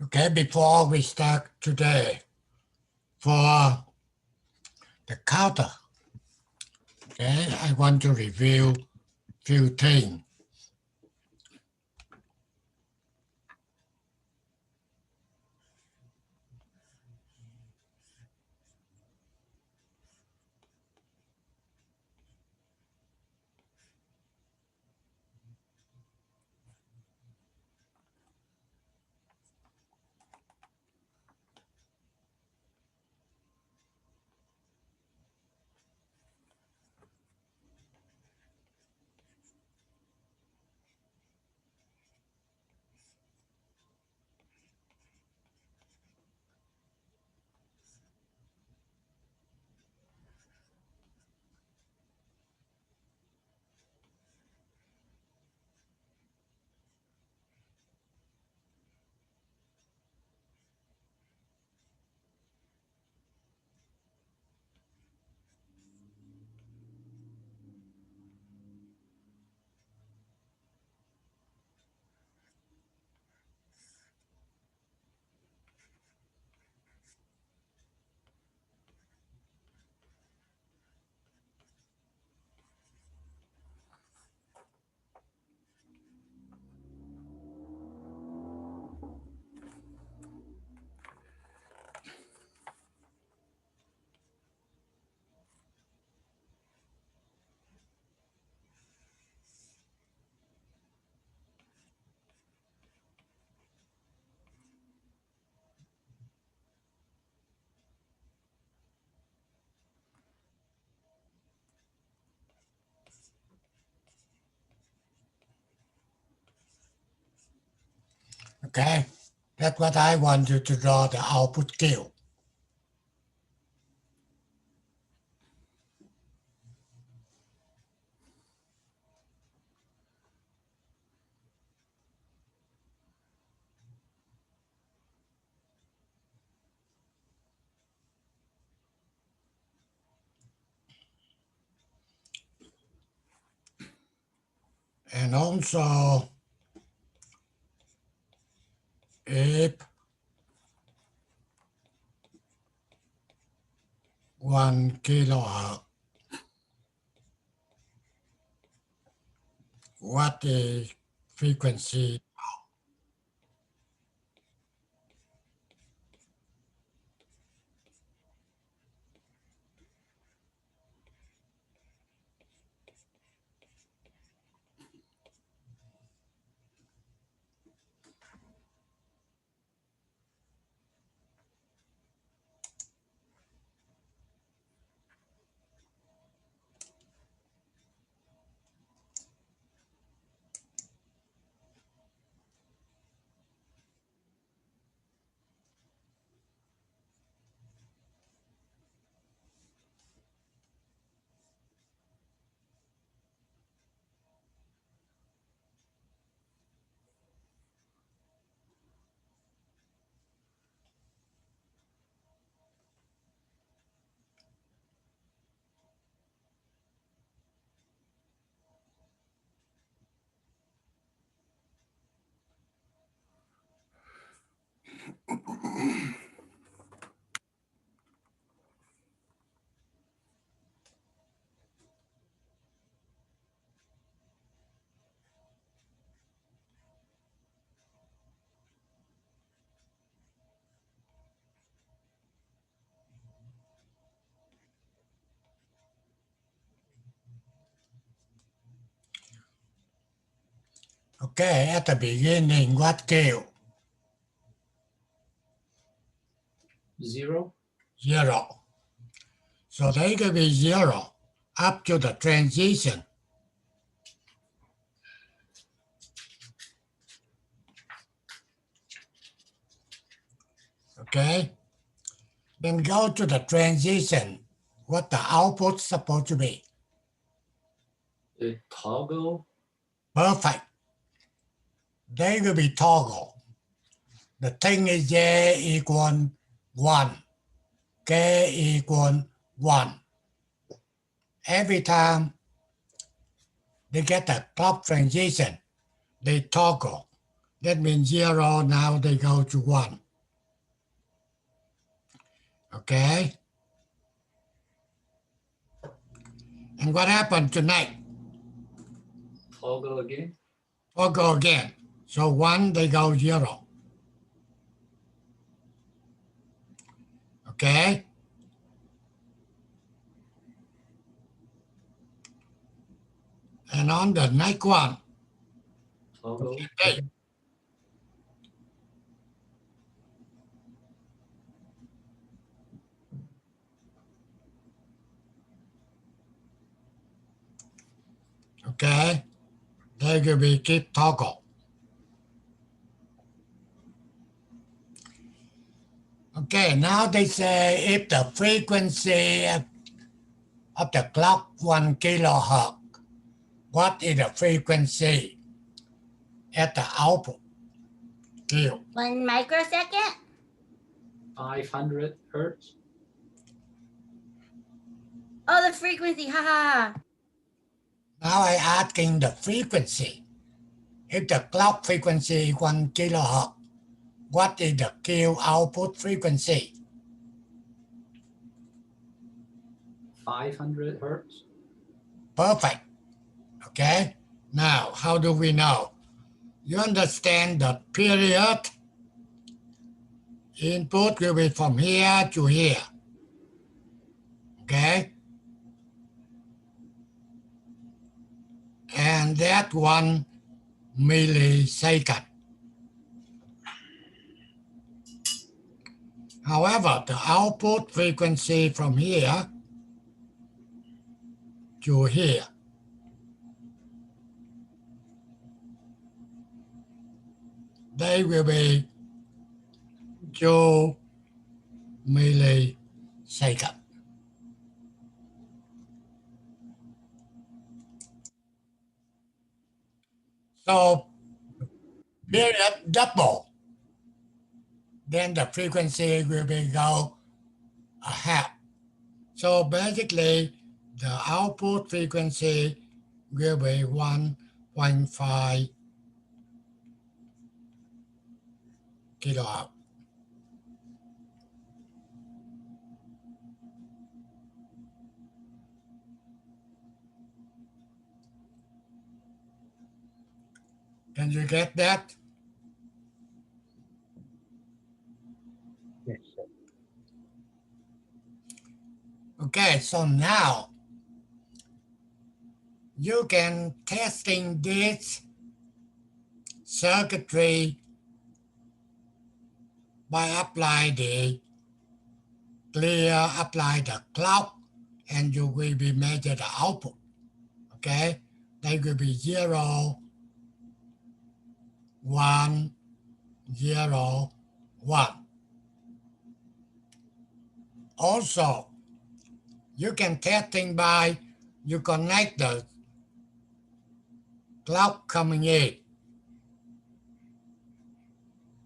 Okay, before we start today, for the counter, okay, I want to review few things. Okay, that's what I want you to draw the output Q. And also, if 1 kilohertz, what is frequency? Okay, at the beginning, what Q? 0. 0. So they could be 0 up to the transition. Okay, then go to the transition. What the output's supposed to be? A toggle. Perfect. They will be toggle. The thing is J equal 1. K equal 1. Every time they get a clock transition, they toggle. That means 0, now they go to 1. Okay? And what happened tonight? Toggle again. Toggle again. So 1, they go 0. Okay? And on the next one, Toggle hey, again. okay, they will be keep toggle. Okay, now they say if the frequency of the clock 1 kilohertz, what is the frequency at the output? Q. 1 microsecond. 500 hertz. Oh, the frequency. Ha ha ha. Now I asking the frequency. If the clock frequency is 1 kilohertz, what is the Q output frequency? 500 hertz. Perfect. Okay. Now, how do we know? You understand the period input will be from here to here. Okay. And that 1 millisecond. However, the output frequency from here to here, they will be 2 milliseconds. So period double, then the frequency will be go a half. So basically, the output frequency will be 1.5 kilohertz. Can you get that? Yes, sir. Okay, so now you can testing this circuitry by apply the apply the clock, and you will be measure the output. Okay, they will be 0, 1, 0, 1. Also, you can testing by you connect the clock coming in,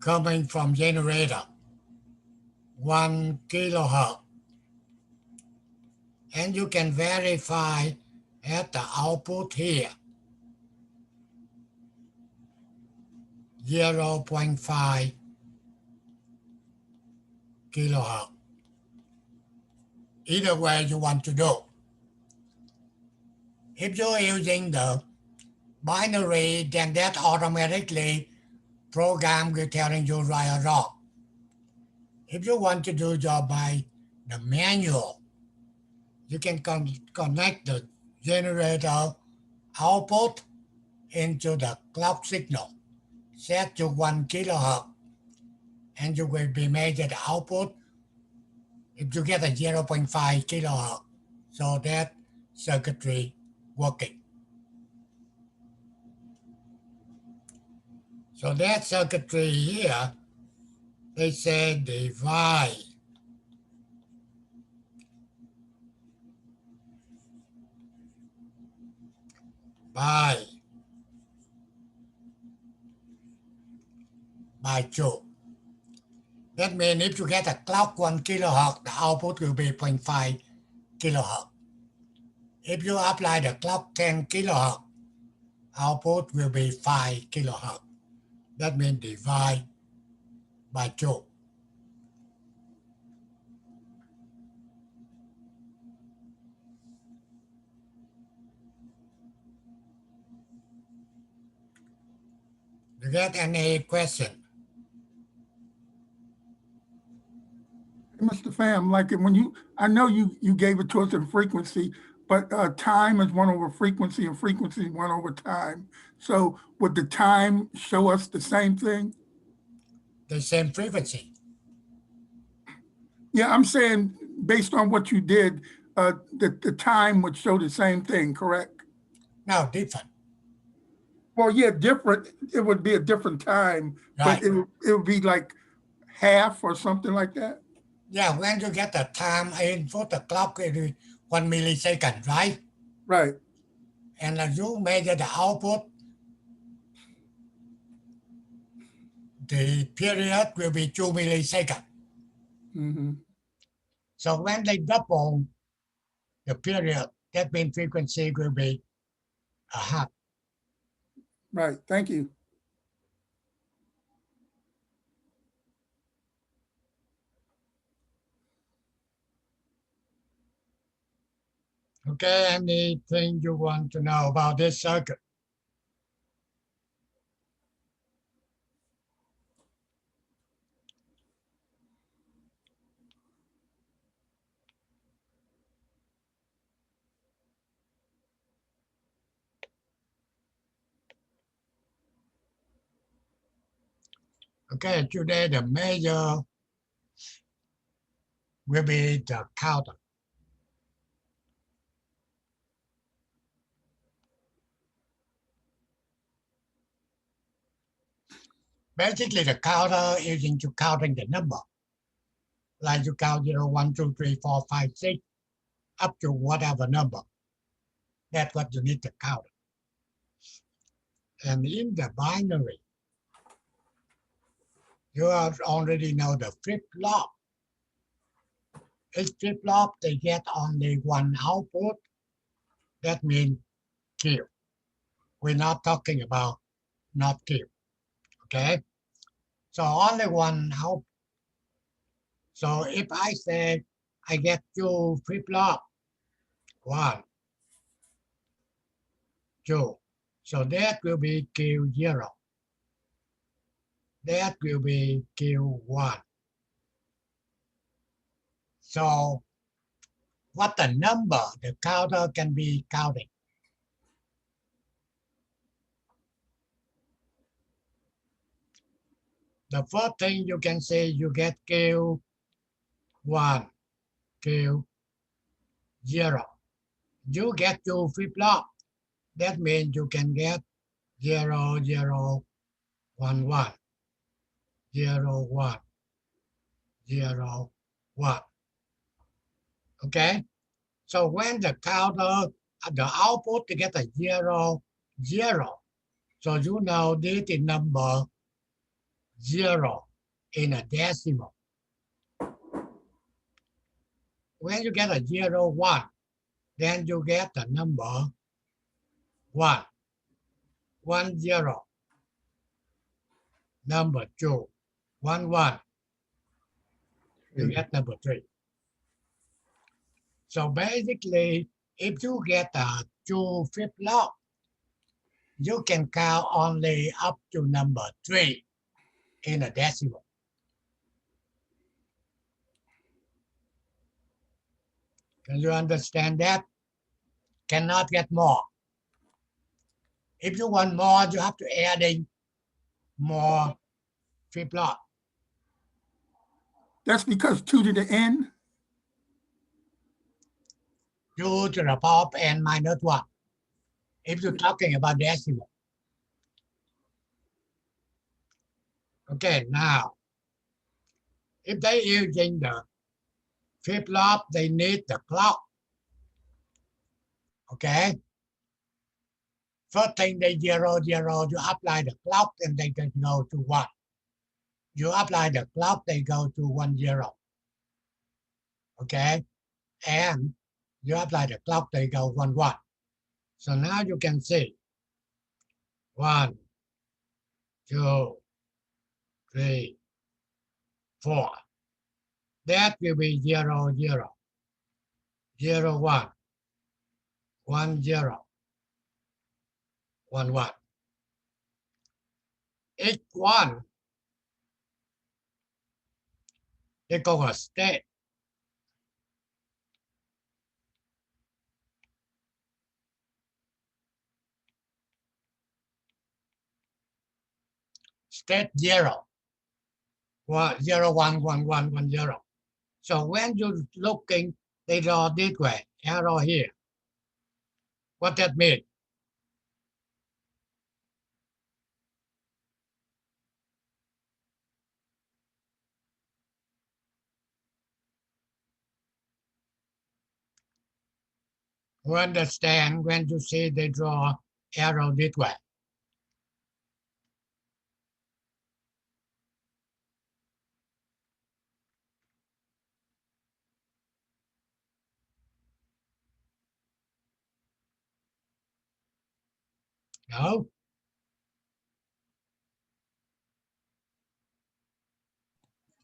coming from generator, 1 kilohertz, and you can verify at the output here, 0.5 kilohertz. Either way you want to do. If you're using the binary, then that automatically program will telling you right or wrong. If you want to do job by the manual, you can connect the generator output into the clock signal, set to 1 kilohertz, and you will be measured the output if you get a 0.5 kilohertz. So that circuitry working. So that circuitry here, they say divide by 2. That means if you get a clock 1 kilohertz, the output will be 0.5 kilohertz. If you apply the clock 10 kilohertz, output will be 5 kilohertz. That means divide by 2. You get any question? Mr. Pham, like when I know you gave it to us in frequency, but time is 1 over frequency and frequency is 1 over time. So would the time show us the same thing? The same frequency. Yeah, I'm saying based on what you did, the time would show the same thing, correct? No, different. Well, yeah, different. It would be a different time, Right. but it would be like half or something like that. Yeah, when you get the time input, the clock is 1 millisecond, right? Right. And you measure the output, the period will be 2 milliseconds. Mm-hmm. So when they double the period, that means frequency will be a half. Right. Thank you. Okay, anything you want to know about this circuit? Okay, today the measure will be the counter. Basically, the counter is into counting the number. Like you count 0, 1, 2, 3, 4, 5, 6, up to whatever number. That's what you need to count. And in the binary, you already know the flip-flop. Each flip-flop, they get only one output. That means Q. We're not talking about not Q, okay? So only one output. So if I say I get 2 flip-flop, 1, 2. So that will be Q0. That will be Q1. So what the number the counter can be counting? The first thing you can say, you get Q1, Q0. You get 2 flip-flop. That means you can get 0, 0, 1, 1, 0, 1, 0, 1. Okay? So when the counter, the output to get a 0, 0. So you know this is number 0 in a decimal. When you get a 0, 1, then you get the number 1, 1, 0. Number 2, 1, 1. You get number 3. So basically, if you get a 2 flip-flop, you can count only up to number 3 in a decimal. Can you understand that? Cannot get more. If you want more, you have to add in more flip-flop. That's because 2 to the n. 2 to the power of n minus 1. If you're talking about decimal. Okay, now, if they using the flip-flop, they need the clock. Okay? First thing they 0, 0, you apply the clock and they can go to 1. You apply the clock, they go to 1, 0. Okay? And you apply the clock, they go 1, 1. So now you can see 1, 2, 3, 4. That will be 0, 0, 0, 1, 1, 0, 1, 1. X1 they call a state. State 0, 1, 0, 1, 1, 1, 1, 0. So when you're looking, they draw this way, arrow here. What that mean? You understand when you see they draw arrow this way? No?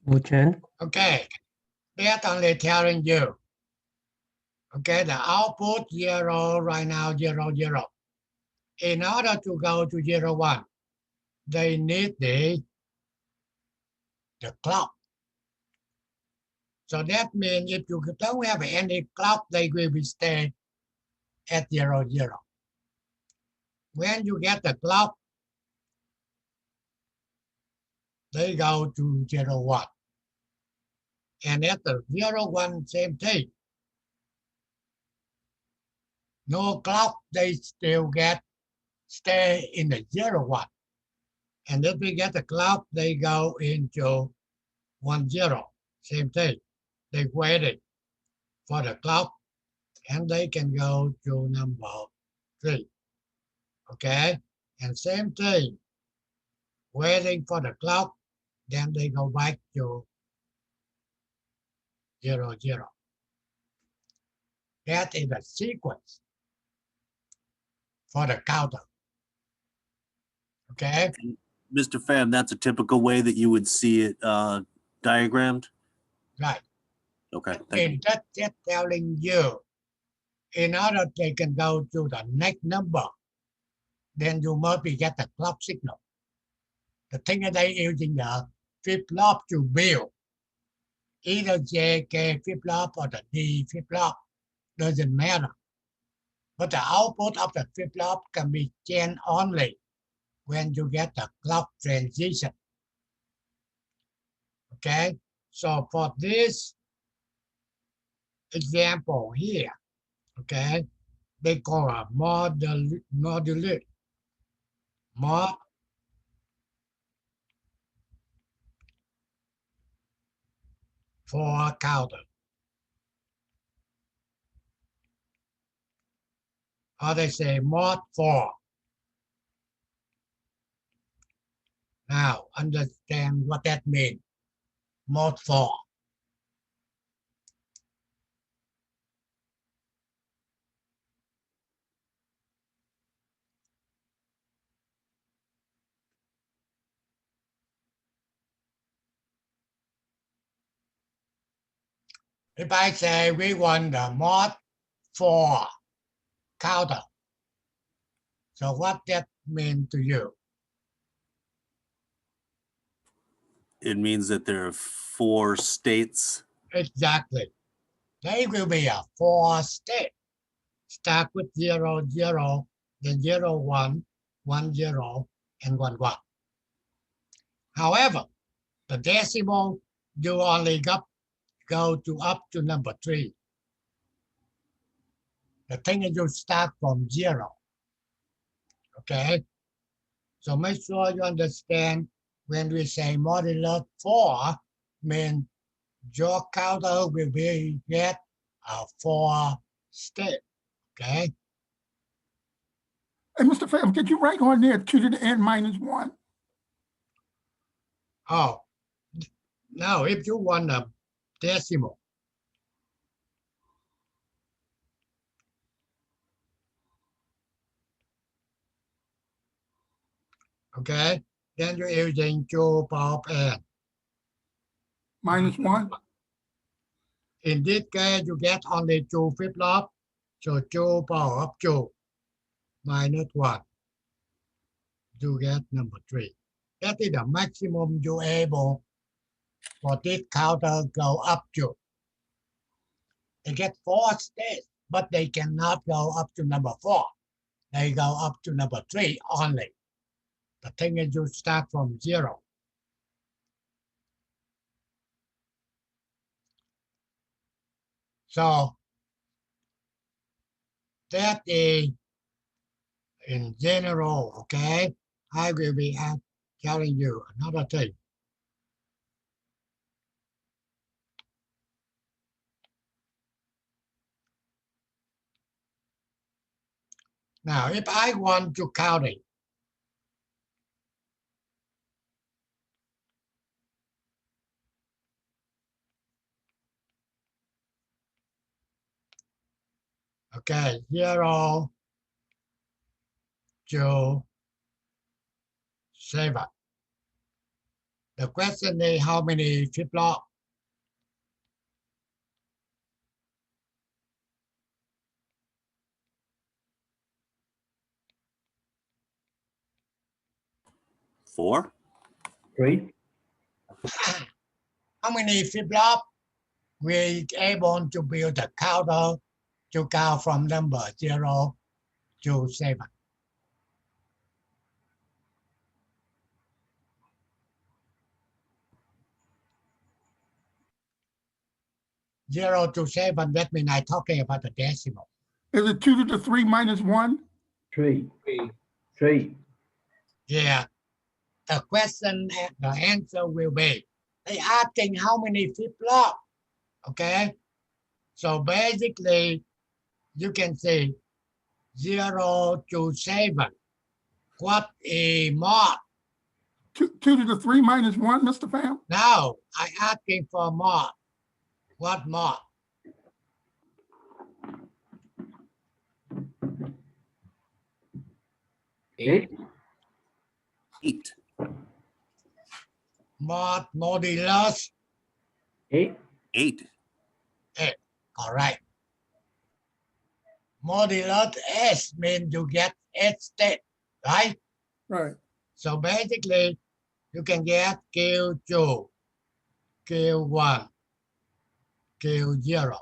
Buchen. Okay. That only telling you. Okay, the output 0 right now, 0, 0. In order to go to 0, 1, they need the clock. So that means if you don't have any clock, they will be stay at 0, 0. When you get the clock, they go to 0, 1. And at the 0, 1, same thing. No clock, they still stay in the 0, 1. And if we get the clock, they go into 1, 0. Same thing. They waited for the clock and they can go to number 3. Okay? And same thing. Waiting for the clock, then they go back to 0, 0. That is the sequence for the counter. Okay? Mr. Pham, that's a typical way that you would see it diagrammed? Right. Okay, thank you. And that's just telling you, in order they can go to the next number, then you must be get the clock signal. The thing is they using the flip-flop to build. Either JK flip-flop or the D flip-flop, doesn't matter. But the output of the flip-flop can be changed only when you get the clock transition. Okay, so for this example here, okay, they call a modulate. Mod for counter. Or they say mod 4. Now, understand what that means. Mod 4. If I say we want the mod 4 counter, so what that mean to you? It means that there are 4 states. Exactly. They will be a 4 state. Start with 0, 0, then 0, 1, 1, 0, and 1, 1. However, the decimal, you only go to up to number 3. The thing is you start from 0. Okay? So make sure you understand when we say modulo 4, means your counter will be get a 4 state. Okay? Hey, Mr. Pham, could you write on there 2 to the n minus 1? Oh, now if you want a decimal, okay, then you're using 2 power of n. -1. In this case, you get only 2 flip-flop, so 2 power of 2 minus 1. You get number 3. That is the maximum you're able for this counter go up to. They get 4 states, but they cannot go up to number 4. They go up to number 3 only. The thing is you start from 0. So that is in general, okay? I will be telling you another thing. Now, if I want to count it, okay, 0 to 7. The question is how many flip-flop? Four? 3, How many flip-flop we able to build a counter to count from number 0 to 7? 0 to 7, that means I'm talking about the decimal. Is it 2 to the 3 minus 1? 3, 3. 3, Yeah. The question, the answer will be, they asking how many flip-flop, okay? So basically, you can say 0 to 7. What is mod? 2 to the 3 minus 1, Mr. Pham? Now, I asking for mod. What mod? 8. 8. Mod modulus 8, 8. 8. Correct. Modulus S means you get 8 state, right? Right. So basically, you can get Q2, Q1, Q0.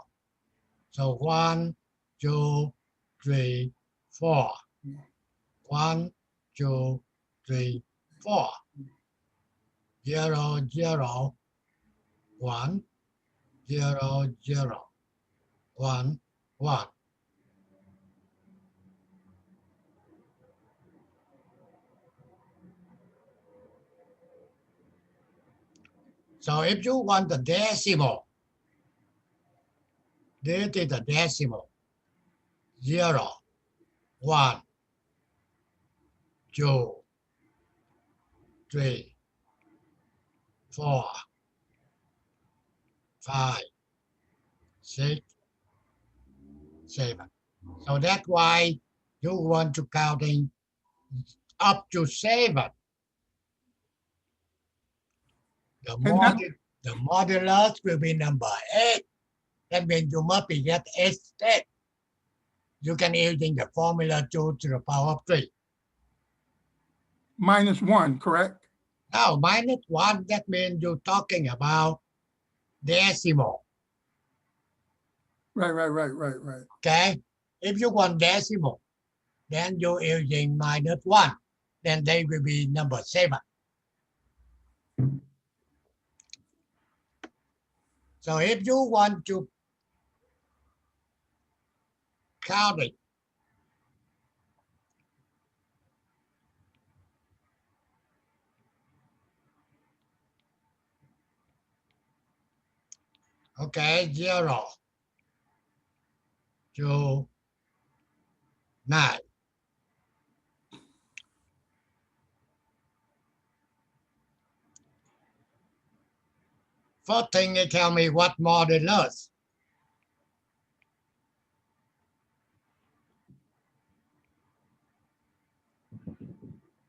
So 1, 2, 3, 4. 1, 2, 3, 4. 0, 0, 1, 0, 0, 1, 1. So if you want the decimal, this is the decimal. 0, 1, 2, 3, 4, 5, 6, 7. So that's why you want to counting up to 7. The modulus will be number 8. That means you must be get 8 steps. You can using the formula 2 to the power of 3. -1, correct? Now, -1, that means you're talking about decimal, Right. okay? If you want decimal, then you're using -1. Then they will be number 7. So if you want to count it, okay, 0 to 9. First thing they tell me what modulus.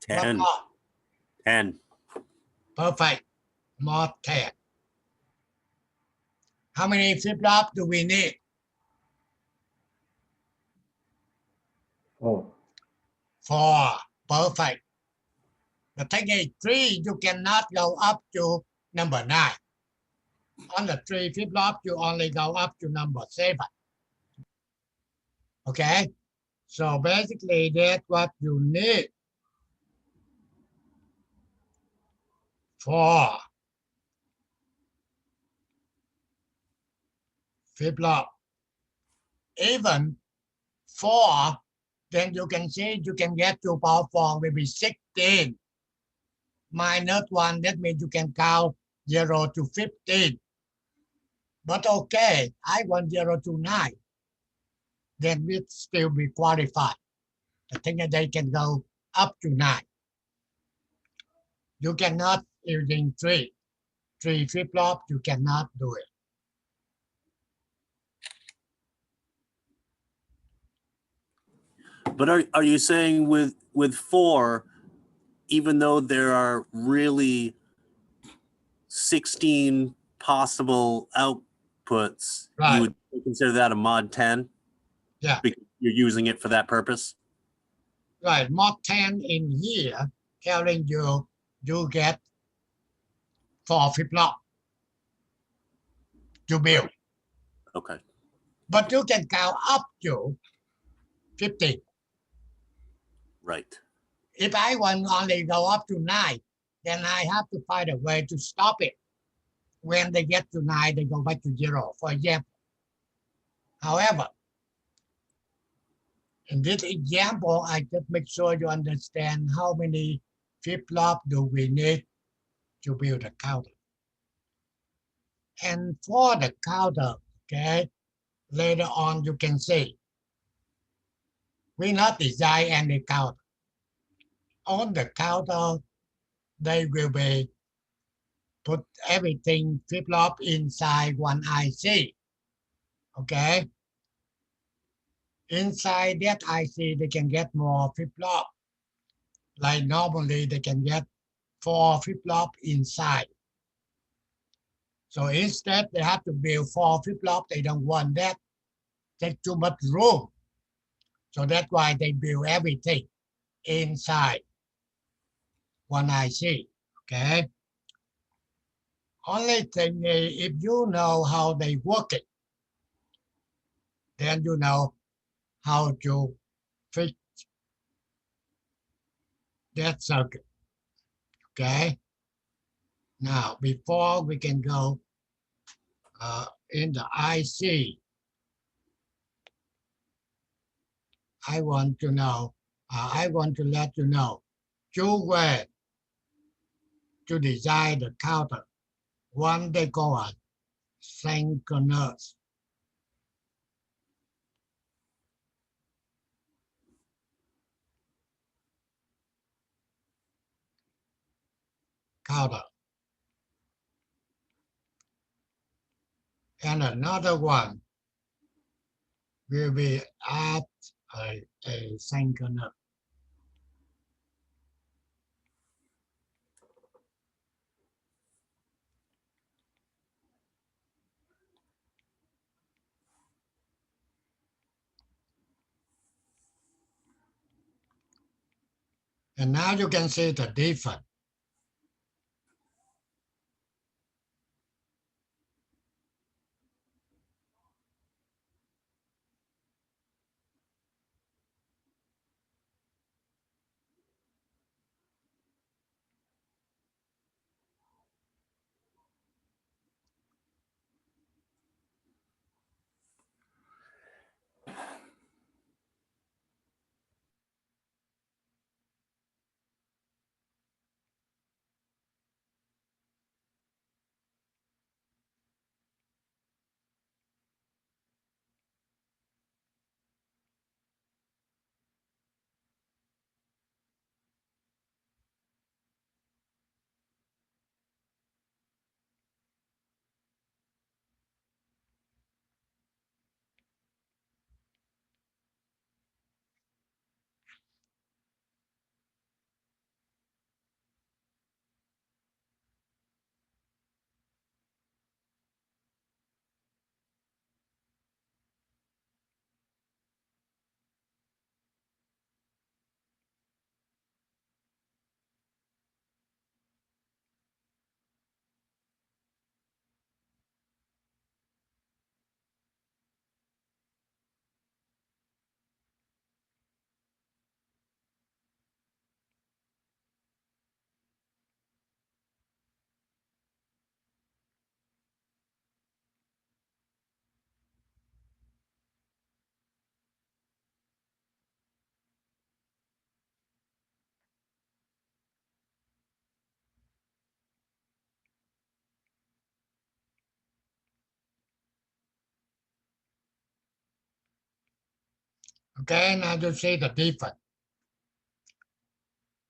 10. What mod? 10. Perfect. Mod 10. How many flip-flop do we need? 4. 4. Perfect. The thing is 3, you cannot go up to number 9. On the 3 flip-flop, you only go up to number 7. Okay? So basically, that's what you need for flip-flop. Even 4, then you can see you can get to power 4 will be 16. Minus 1, that means you can count 0 to 15. But okay, I want 0 to 9. Then we still be qualified. The thing is they can go up to 9. You cannot using 3. 3 flip-flop, you cannot do it. But are you saying with 4, even though there are really 16 possible outputs, Right. you would consider that a mod 10? Yeah. Because you're using it for that purpose? Right, mod 10 in here telling you get 4 flip-flop to build. Okay. But you can count up to 15. Right. If I want only go up to 9, then I have to find a way to stop it. When they get to 9, they go back to 0, for example. However, in this example, I just make sure you understand how many flip-flop do we need to build a counter. And for the counter, okay, later on you can see, we not design any counter. On the counter, they will be put everything flip-flop inside one IC. Okay? Inside that IC, they can get more flip-flop. Like normally, they can get 4 flip-flop inside. So instead, they have to build 4 flip-flop. They don't want that. Take too much room. So that's why they build everything inside one IC. Okay? Only thing is, if you know how they work it, then you know how to fix that circuit. Okay? Now, before we can go in the IC, I want to know, I want to let you know two ways to design the counter. One they call a synchronous counter. And another one will be at a synchronous. And now you can see the difference. Okay, now you see the difference.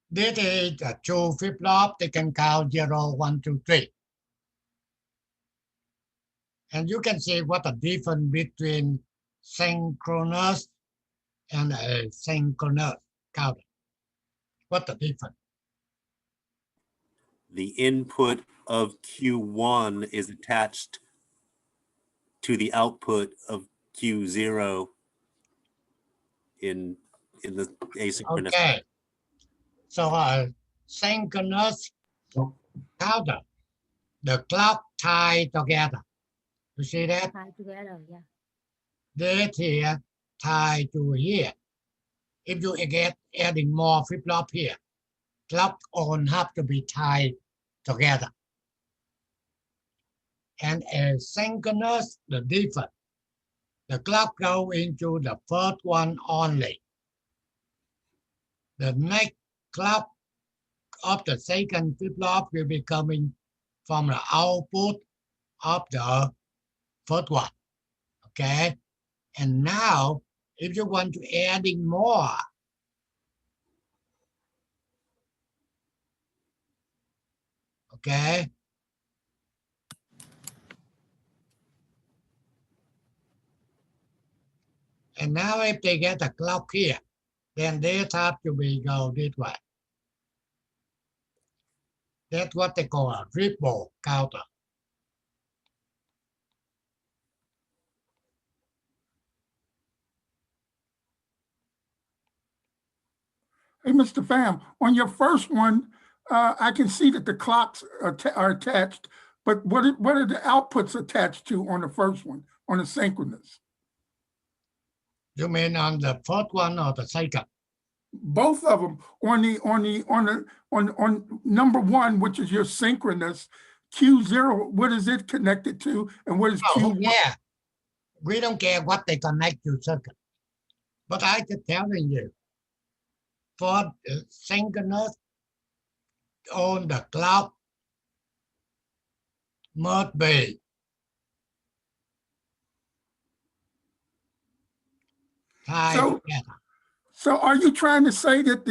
This is a two flip-flop. They can count 0, 1, 2, 3. And you can see what the difference between synchronous and asynchronous counter. What the difference? The input of Q1 is attached to the output of Q0 in the asynchronous. Okay. So synchronous Oh. counter, the clock tied together. You see that? Tie together, yeah. This here tied to here. If you get adding more flip-flop here, clock on have to be tied together. And asynchronous, the different. The clock go into the first one only. The next clock of the second flip-flop will be coming from the output of the first one. Okay? And now, if you want to adding more, okay? And now if they get a clock here, then they have to be go this way. That's what they call a ripple counter. Hey, Mr. Pham, on your first one, I can see that the clocks are attached, but what are the outputs attached to on the first one, on the synchronous? You mean on the first one or the second? Both of them on number one, which is your synchronous Q0. What is it connected to, and what is Oh, Q1? yeah. We don't care what they connect to circuit. But I just telling you, for the synchronous on the clock must be tied together. So are you trying to say that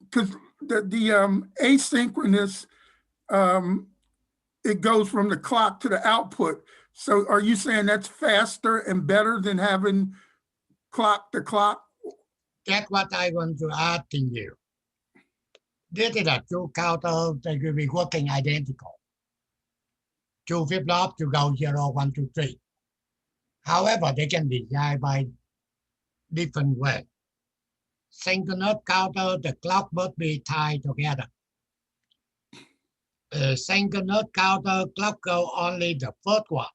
because the asynchronous it goes from the clock to the output? So are you saying that's faster and better than having clock to clock? That's what I want to ask you. This is a two counter that will be working identical. Two flip-flop to go 0, 1, 2, 3. However, they can be designed by different way. Synchronous counter, the clock must be tied together. Synchronous counter, clock go only the first one.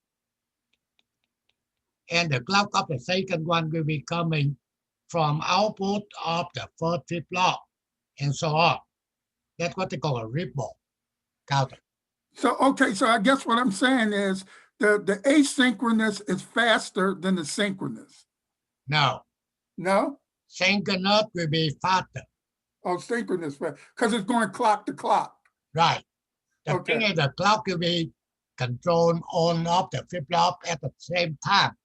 And the clock of the second one will be coming from output of the first flip-flop, and so on. That's what they call a ripple counter. So, okay, so I guess what I'm saying is the asynchronous is faster than the synchronous. No, No? synchronous will be faster. Oh, synchronous, because it's going clock to clock. Right. The Okay. thing is the clock will be controlled on off the flip-flop at the same time.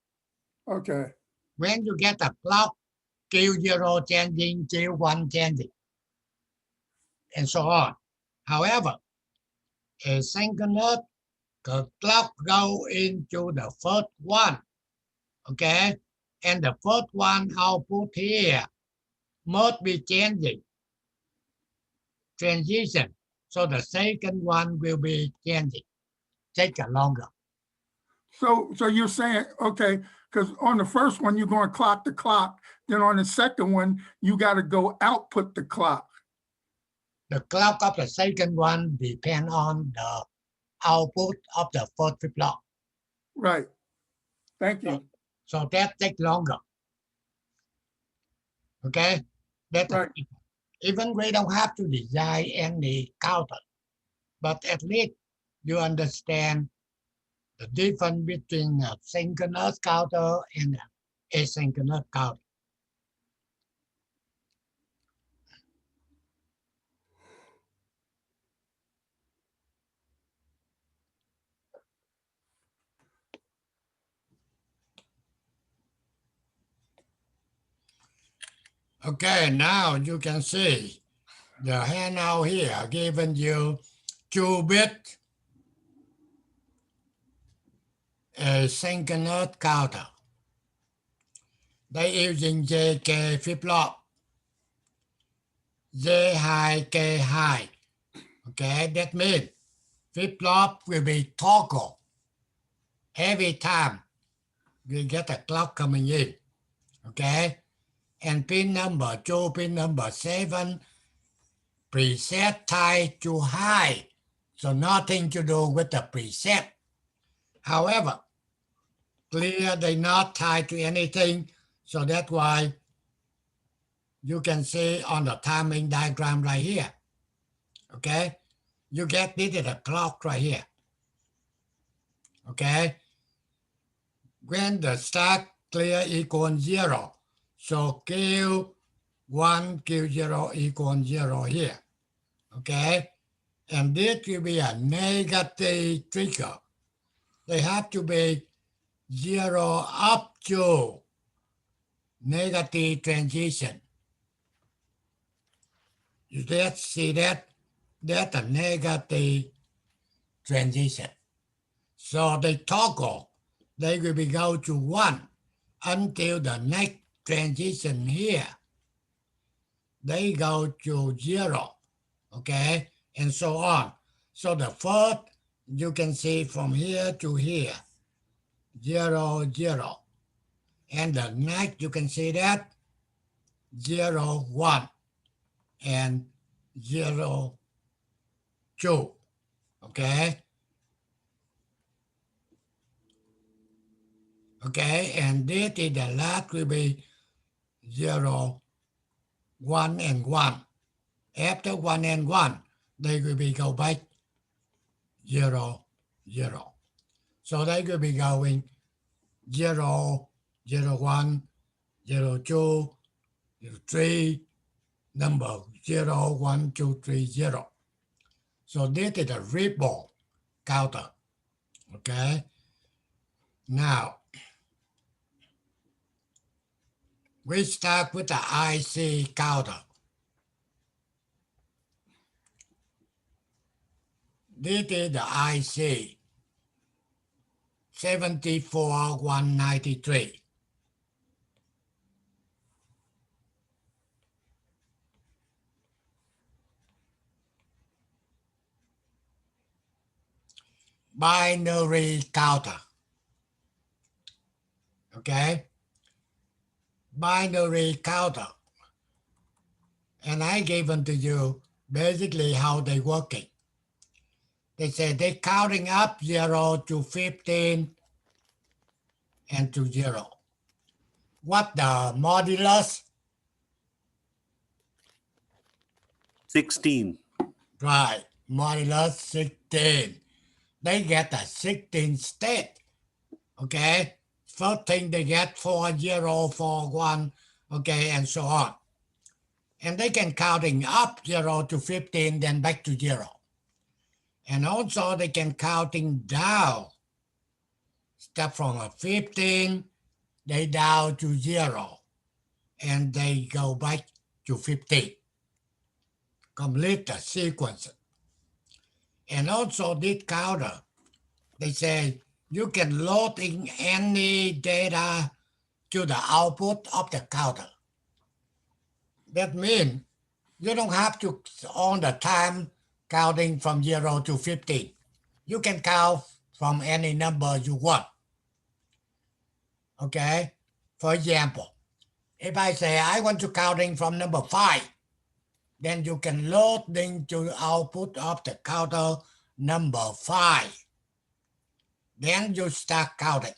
Okay. When you get the clock, Q0 changing, Q1 changing, and so on. However, asynchronous, the clock go into the first one, okay? And the first one output here must be changing, transition. So the second one will be changing, take a longer. So you're saying, okay, because on the first one, you're going clock to clock. Then on the second one, you got to go output the clock. The clock of the second one depend on the output of the first flip-flop. Right. Thank you. So that takes longer. Okay? That's Right. even we don't have to design any counter, but at least you understand the difference between a synchronous counter and asynchronous counter. Okay, now you can see the handout here given you 2-bit asynchronous counter. They using JK flip-flop, J2, K2. Okay, that means flip-flop will be toggle every time we get a clock coming in. Okay, and pin number 2, pin number 7, preset tied to high. So nothing to do with the preset. However, clear they not tied to anything. So that's why you can see on the timing diagram right here. Okay, you get this is a clock right here. Okay, when the start clear equals 0, so Q1, Q0 equals 0 here. Okay, and this will be a negative trigger. They have to be 0 up to negative transition. You just see that? That's a negative transition. So they toggle, they will be go to 1 until the next transition here. They go to 0, okay, and so on. So the first, you can see from here to here, 0, 0. And the next, you can see that 0, 1, and 0, 2, okay? Okay, and this is the last will be 0, 1, and 1. After 1 and 1, they will be go back 0, 0. So they will be going 0, 0, 1, 0, 2, 0, 3, number 0, 1, 2, 3, 0. So this is a ripple counter, okay? Now, we start with the IC counter. This is the IC 74193. Binary counter. Okay? Binary counter. And I gave them to you basically how they working. They say they counting up 0 to 15 and to 0. What the modulus? 16. Right, modulus 16. They get a 16 state. Okay? First thing they get 4, 0, 4, 1, okay, and so on. And they can counting up 0 to 15, then back to 0. And also they can counting down. Step from a 15, they down to 0. And they go back to 15. Complete the sequence. And also this counter, they say you can load in any data to the output of the counter. That means you don't have to all the time counting from 0 to 15. You can count from any number you want. Okay? For example, if I say I want to counting from number 5, then you can load into output of the counter number 5. Then you start counting.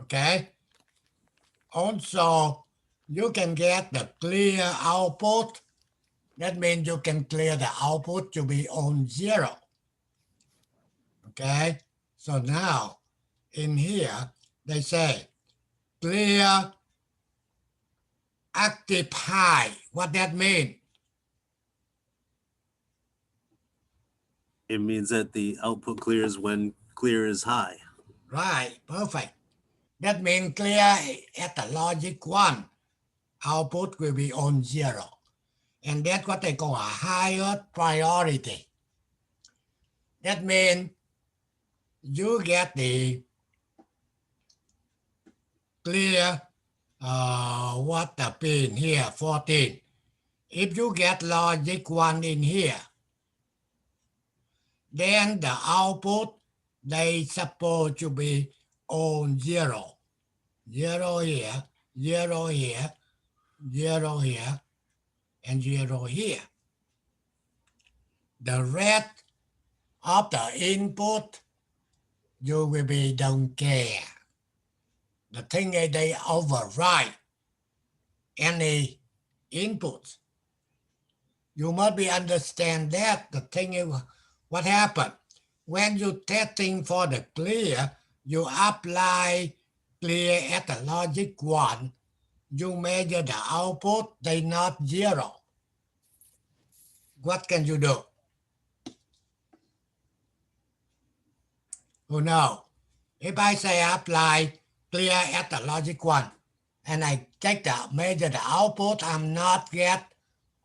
Okay? Also, you can get the clear output. That means you can clear the output to be on 0. Okay? So now, in here, they say clear active high. What that mean? It means that the output clears when clear is high. Right, perfect. That means clear at the logic 1. output will be on 0. And that's what they call a higher priority. That means you get the clear what the pin here, 14. If you get logic 1 in here, then the output, they supposed to be on 0. 0 here, 0 here, 0 here, and 0 here. The rest of the input, you will be don't care. The thing is they override any inputs. You must be understand that. The thing is, what happened? When you testing for the clear, you apply clear at the logic 1, you measure the output, they not 0. What can you do? Oh no. If I say apply clear at the logic 1, and I take the measure the output, I'm not get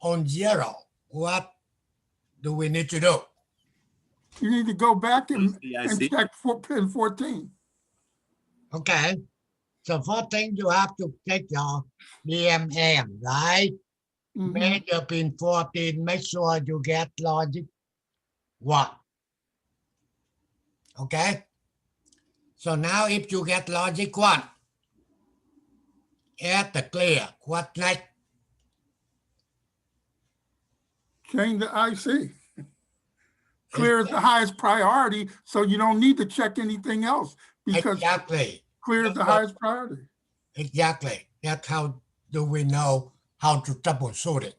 on 0. What do we need to do? You need to go back and PIC. check for pin 14. Okay. So first thing you have to take your DMM, right? Mhm. Measure pin 14, make sure you get logic 1. Okay? So now if you get logic 1, add the clear. What next? Change the IC. Clear is the highest priority, so you don't need to check anything else because Exactly. clear is the highest priority. Exactly. That's how do we know how to troubleshoot it.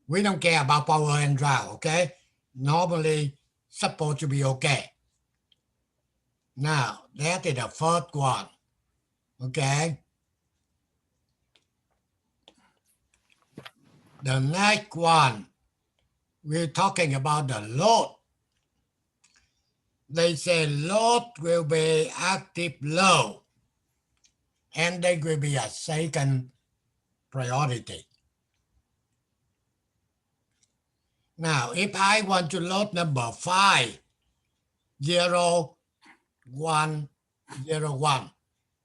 We don't care about power and drive, okay? Normally, supposed to be okay. Now, that is the first one, okay? The next one, we're talking about the load. They say load will be active low, and they will be a second priority. Now, if I want to load number 5, 0, 1, 0, 1,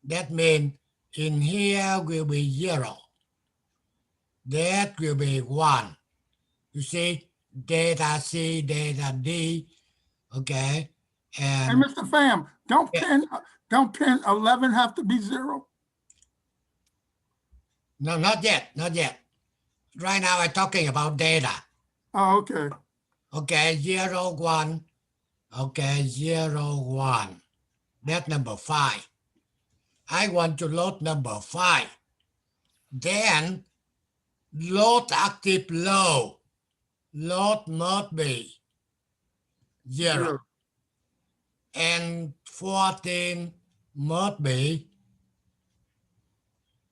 that means in here will be 0. That will be 1. You see, data C, data D, okay? Hey, And Mr. Pham, don't pin 11 have to be 0? no, not yet, not yet. Right now I'm talking about data. Oh, okay. Okay, 0, 1. Okay, 0, 1. That's number 5. I want to load number 5. Then load active low. Load must be 0. Zero. And 14 must be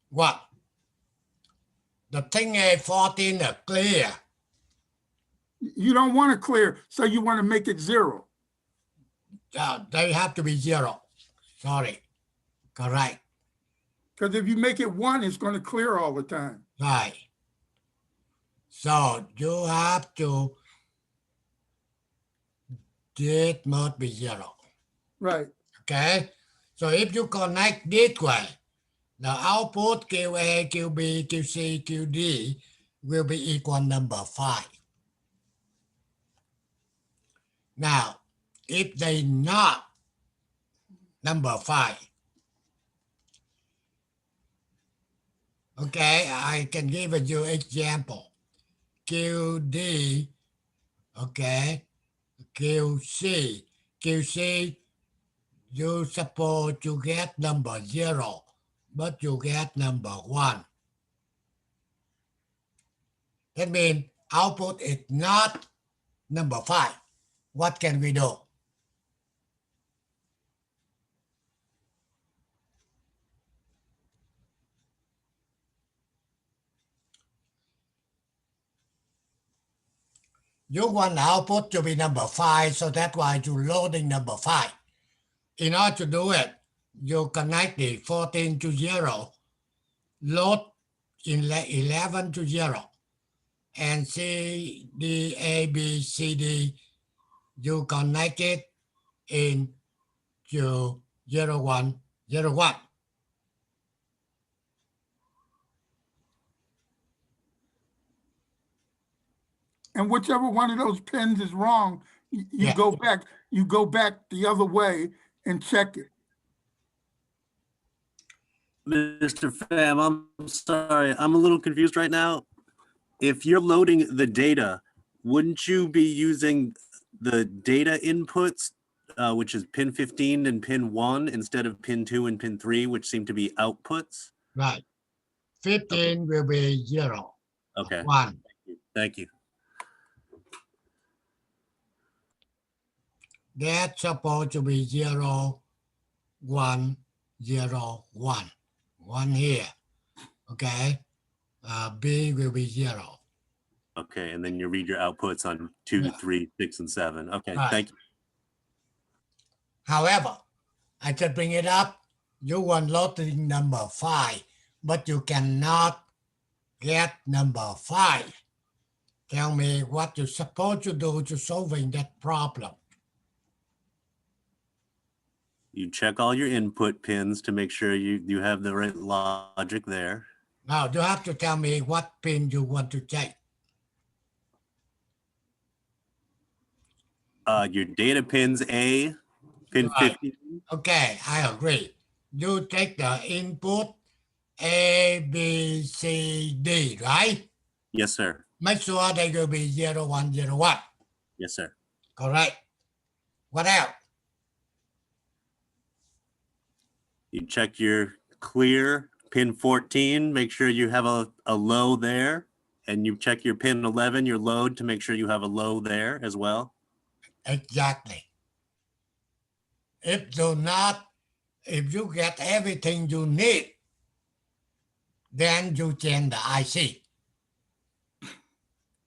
what? The thing is 14 is clear. You don't want to clear, so you want to make it 0. They have to be 0. Sorry. Correct. Because if you make it 1, it's going to clear all the time. Right. So you have to, it must be 0. Right. Okay. So if you connect this way, the output QA, QB, QC, QD will be equal number 5. Now, if they not number 5, okay, I can give you example. QD, okay, QC. QC, you suppose you get number 0, but you get number 1. That means output is not number 5. What can we do? You want the output to be number 5, so that's why you're loading number 5. In order to do it, you connect the 14 to 0, load 11 to 0. And C, D, A, B, C, D, you connect it into 0, 1, 0, 1. And whichever one of those pins is wrong, you Yeah. go back the other way and check it. Mr. Pham, I'm sorry, I'm a little confused right now. If you're loading the data, wouldn't you be using the data inputs, which is pin 15 and pin 1, instead of pin 2 and pin 3, which seem to be outputs? Right. 15 will be 0, Okay, 1. thank you. That's supposed to be 0, 1, 0, 1. 1 here. Okay. B will be 0. Okay, and then you read your outputs on 2, Yeah. 3, 6, and 7. Okay, Right. thank you. However, I can bring it up. You want loading number 5, but you cannot get number 5. Tell me what you're supposed to do to solving that problem. You check all your input pins to make sure you have the right logic there. Now, you have to tell me what pin you want to check. Your data pins A, pin Right. 50. Okay, I agree. You take the input A, B, C, D, right? Yes, sir. Make sure they will be 0, 1, 0, 1. Yes, sir. Correct. What else? You check your clear pin 14, make sure you have a low there. And you check your pin 11, your load, to make sure you have a low there as well. Exactly. If you get everything you need, then you change the IC.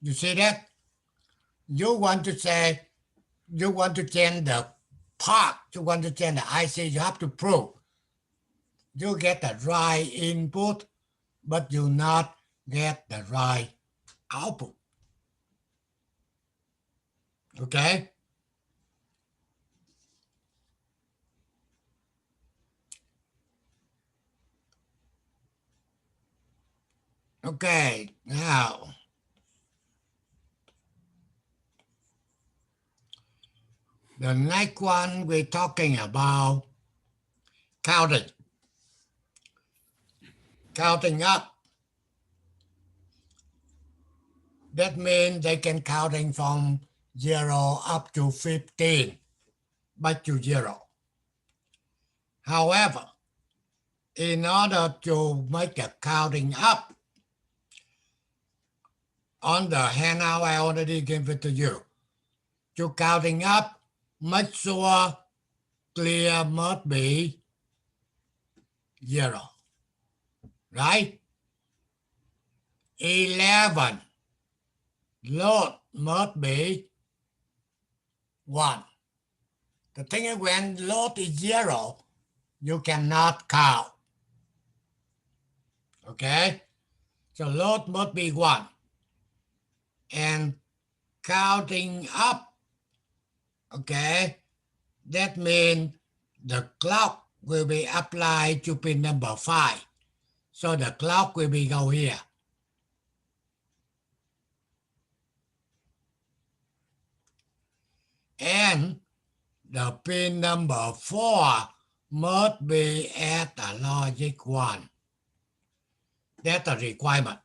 You see that? You want to say, you want to change the part, you want to change the IC, you have to prove you get the right input, but you not get the right output. Okay? Okay, now the next one we're talking about counting. Counting up. That means they can counting from 0 up to 15, back to 0. However, in order to make the counting up, on the handout I already gave it to you. To counting up, make sure clear must be 0. Right? 11. Load must be 1. The thing is, when load is 0, you cannot count. Okay? So load must be 1. And counting up, okay, that means the clock will be applied to pin number 5. So the clock will be go here. And the pin number 4 must be at the logic 1. That's a requirement.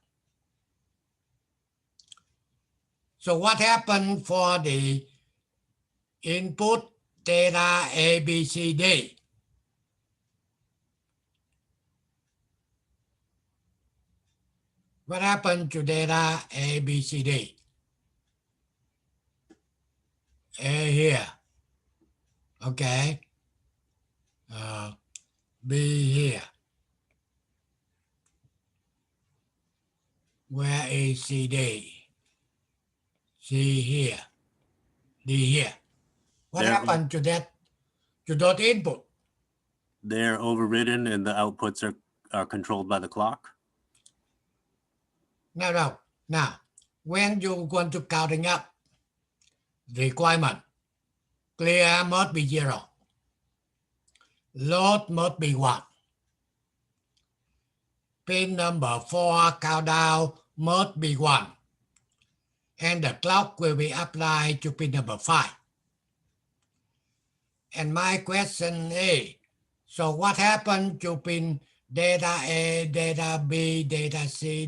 So what happened for the input data A, B, C, D? What happened to data A, B, C, D? A here. Okay. B here. Where is C, D? C here. D here. What happened to that, to that input? They're overridden and the outputs are controlled by the clock. No. Now, when you want to counting up, requirement, clear must be 0. Load must be 1. Pin number 4 countdown must be 1. And the clock will be applied to pin number 5. And my question is, so what happened to pin data A, data B, data C,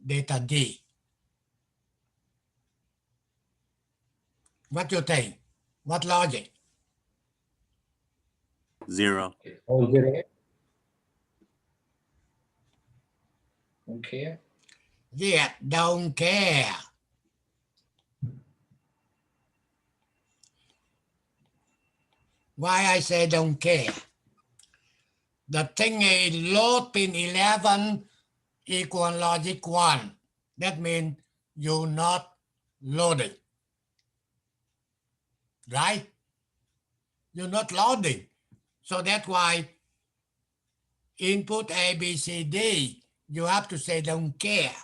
data D? What do you think? What logic? 0. All zero. Okay. Don't care. Yeah, don't care. Why I say don't care? The thing is load pin 11 equal logic 1. That means you're not loading. Right? You're not loading. So that's why input A, B, C, D, you have to say don't care.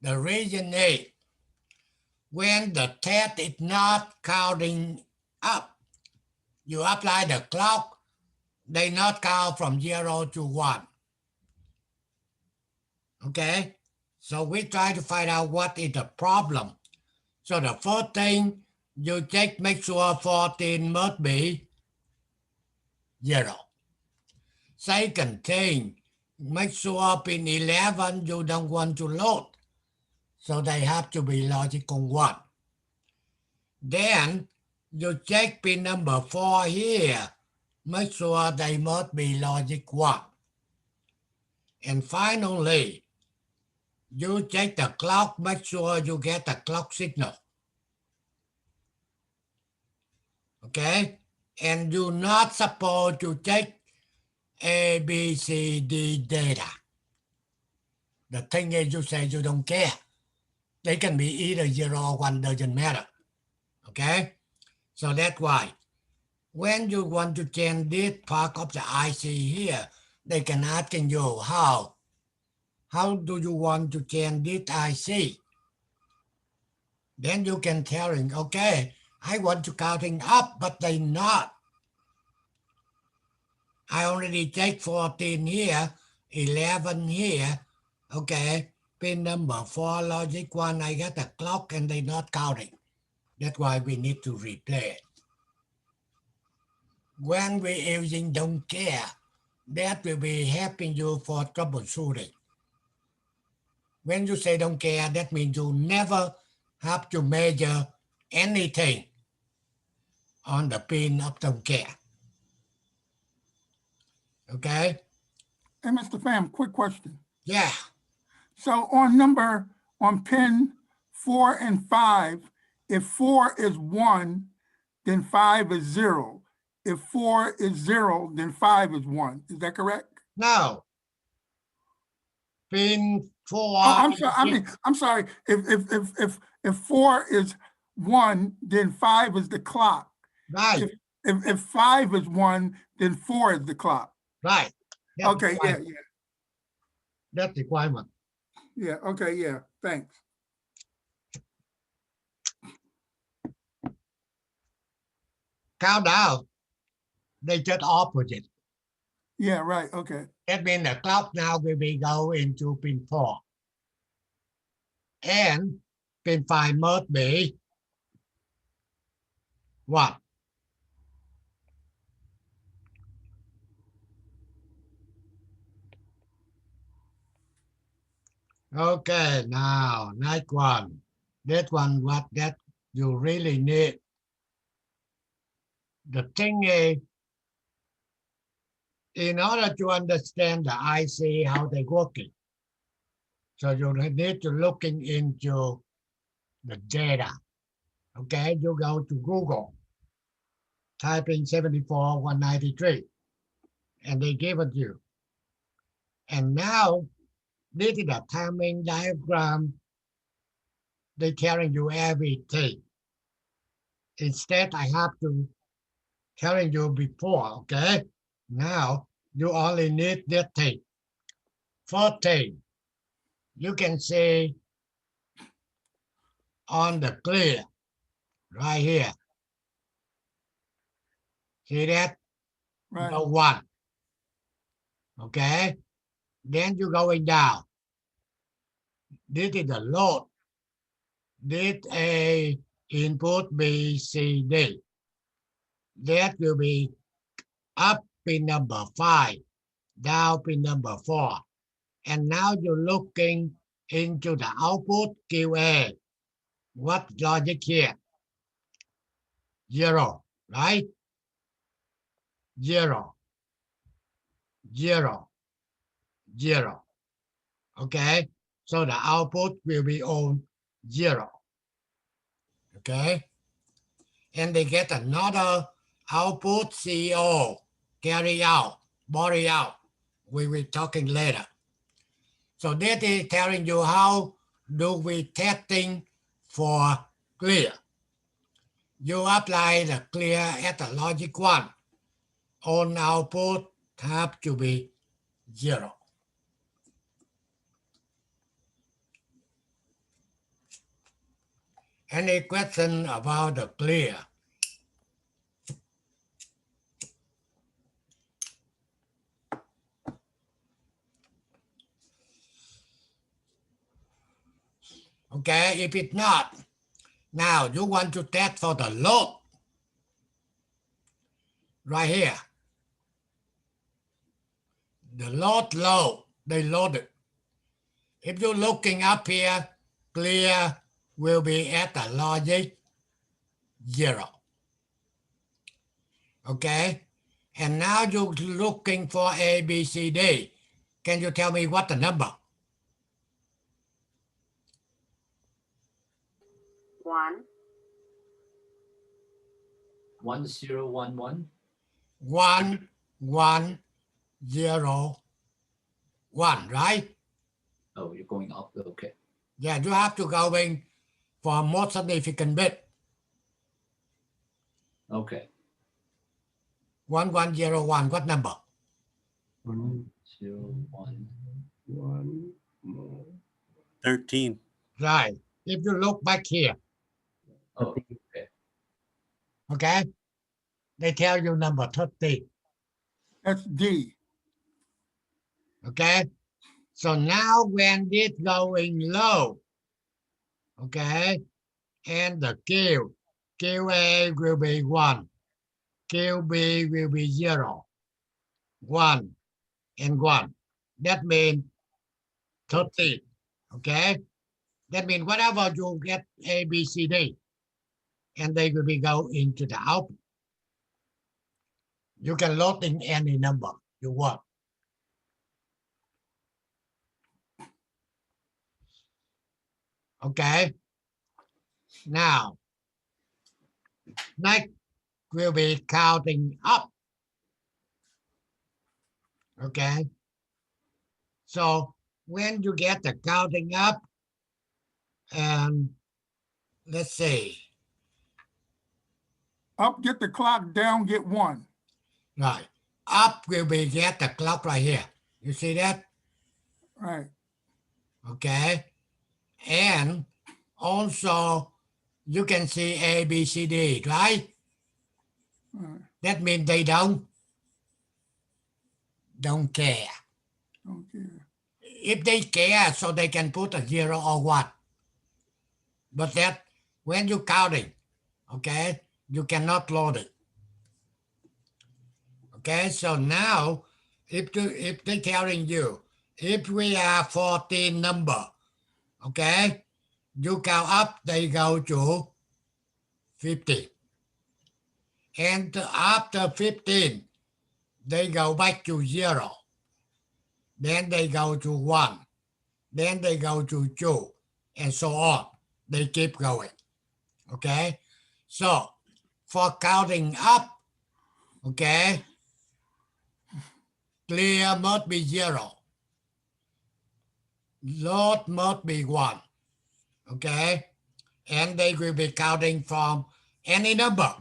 The reason is when the test is not counting up, you apply the clock, they not count from 0 to 1. Okay? So we try to find out what is the problem. So the first thing, you check, make sure 14 must be 0. Second thing, make sure pin 11 you don't want to load. So they have to be logical 1. Then you check pin number 4 here, make sure they must be logic 1. And finally, you check the clock, make sure you get the clock signal. Okay? And you're not supposed to check A, B, C, D data. The thing is you say you don't care. They can be either 0 or 1, doesn't matter. Okay? So that's why when you want to change this part of the IC here, they can asking you how. How do you want to change this IC? Then you can tell him, okay, I want to counting up, but they not. I already take 14 here, 11 here. Okay, pin number 4, logic 1, I got the clock and they not counting. That's why we need to replay it. When we're using don't care, that will be helping you for troubleshooting. When you say don't care, that means you never have to measure anything on the pin of don't care. Okay? Hey, Mr. Pham, quick question. Yeah. So on pin 4 and 5, if 4 is 1, then 5 is 0. If 4 is 0, then 5 is 1. Is that correct? No. Pin 4. Oh, I'm sorry. If 4 is 1, then 5 is the clock. Right. If 5 is 1, then 4 is the clock. Right. That's Okay, yeah. That's the requirement. Yeah, okay, yeah, thanks. Countdown, they just opposite. Yeah, right, okay. That means the clock now will be go into pin 4. And pin 5 must be 1. Okay, now next one. That one, what that you really need. The thing is, in order to understand the IC, how they working, so you need to looking into the data. Okay, you go to Google, type in 74193, and they give it you. And now, this is a timing diagram. They're telling you everything. Instead, I have to telling you before, okay? Now, you only need this thing. First thing, you can see on the clear right here. See that? Right. Go 1. Okay. Then you're going down. This is the load. This A input B, C, D. That will be up pin number 5, down pin number 4. And now you're looking into the output QA. What logic here? 0, right? 0, 0, 0. Okay, so the output will be on 0. Okay, and they get another output CO, carry out, body out. We will talking later. So that is telling you how do we testing for clear. You apply the clear at the logic 1. On output have to be 0. Any question about the clear? Okay, if it's not, now you want to test for the load. Right here. The load, they loaded. If you're looking up here, clear will be at the logic 0. Okay, and now you're looking for A, B, C, D. Can you tell me what the number? 1. 1011. 1, 1, 0, 1, right? Oh, you're going up. Okay. Yeah, you have to go in for a more significant bit. Okay. 1101, what number? 1, 01. 1 more. 13. Right. If you look back here, Oh, okay. okay, they tell you number 30. That's D. Okay, so now when this going low, okay, and the QA will be 1, QB will be 0, 1, and 1. That means 30. Okay, that means whatever you get A, B, C, D, and they will be go into the output. You can load in any number you want. Okay, now next will be counting up. Okay, so when you get the counting up, and let's see, Up, get the clock, down, get 1. right, up will be get the clock right here. You see that? Right. Okay, and also you can see A, B, C, D, right? Right. That means they don't care. Don't care. If they care, so they can put a 0 or 1. But that when you counting, okay, you cannot load it. Okay, so now if they telling you if we have 14 number, okay, you count up, they go to 50. And after 15, they go back to 0. Then they go to 1. Then they go to 2, and so on. They keep going. Okay, so for counting up, okay, clear must be 0. Load must be 1. Okay, and they will be counting from any number.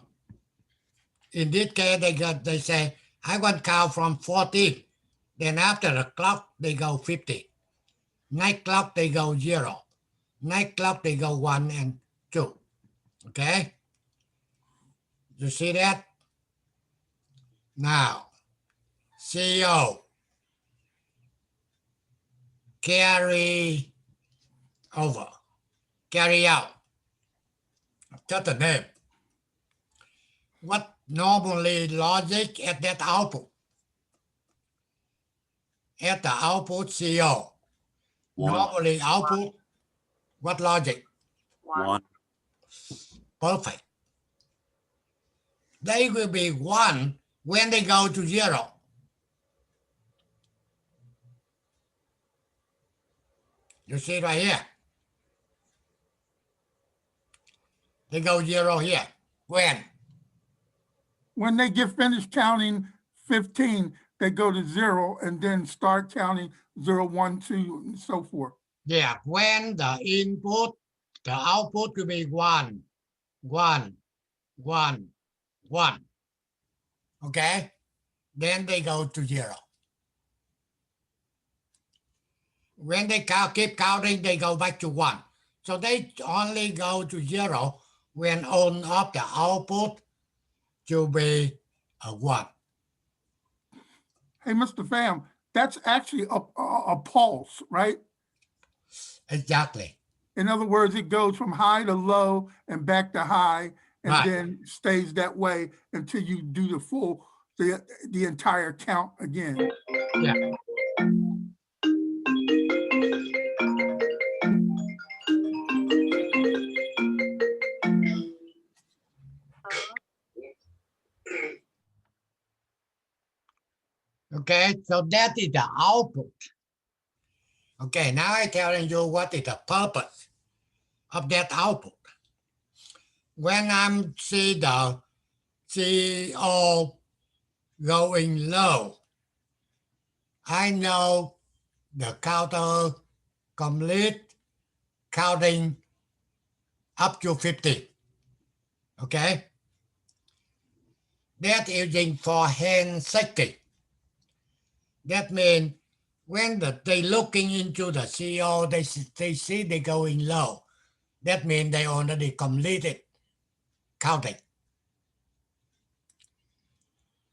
In this case, they say, I want to count from 14. Then after the clock, they go 50. Night clock, they go 0. Night clock, they go 1 and 2. Okay? You see that? Now, CO, carry over, carry out. Just the name. What normally logic at that output? At the output CO. One. Normally output, what logic? One. Perfect. They will be 1 when they go to 0. You see right here. They go 0 here. When? When they get finished counting 15, they go to 0 and then start counting 0, 1, 2, and so forth. Yeah, when the input, the output will be 1, 1, 1, 1. Okay? Then they go to 0. When they keep counting, they go back to 1. So they only go to 0 when on of the output to be a 1. Hey, Mr. Pham, that's actually a pulse, right? Exactly. In other words, it goes from high to low and back to high, and Right. then stays that way until you do the full, the entire count again. Yeah. Okay, so that is the output. Okay, now I'm telling you what is the purpose of that output. When I'm see the CO going low, I know the counter complete counting up to 50. Okay? That using for hand safety. That means when they looking into the CO, they see they going low. That means they already completed counting.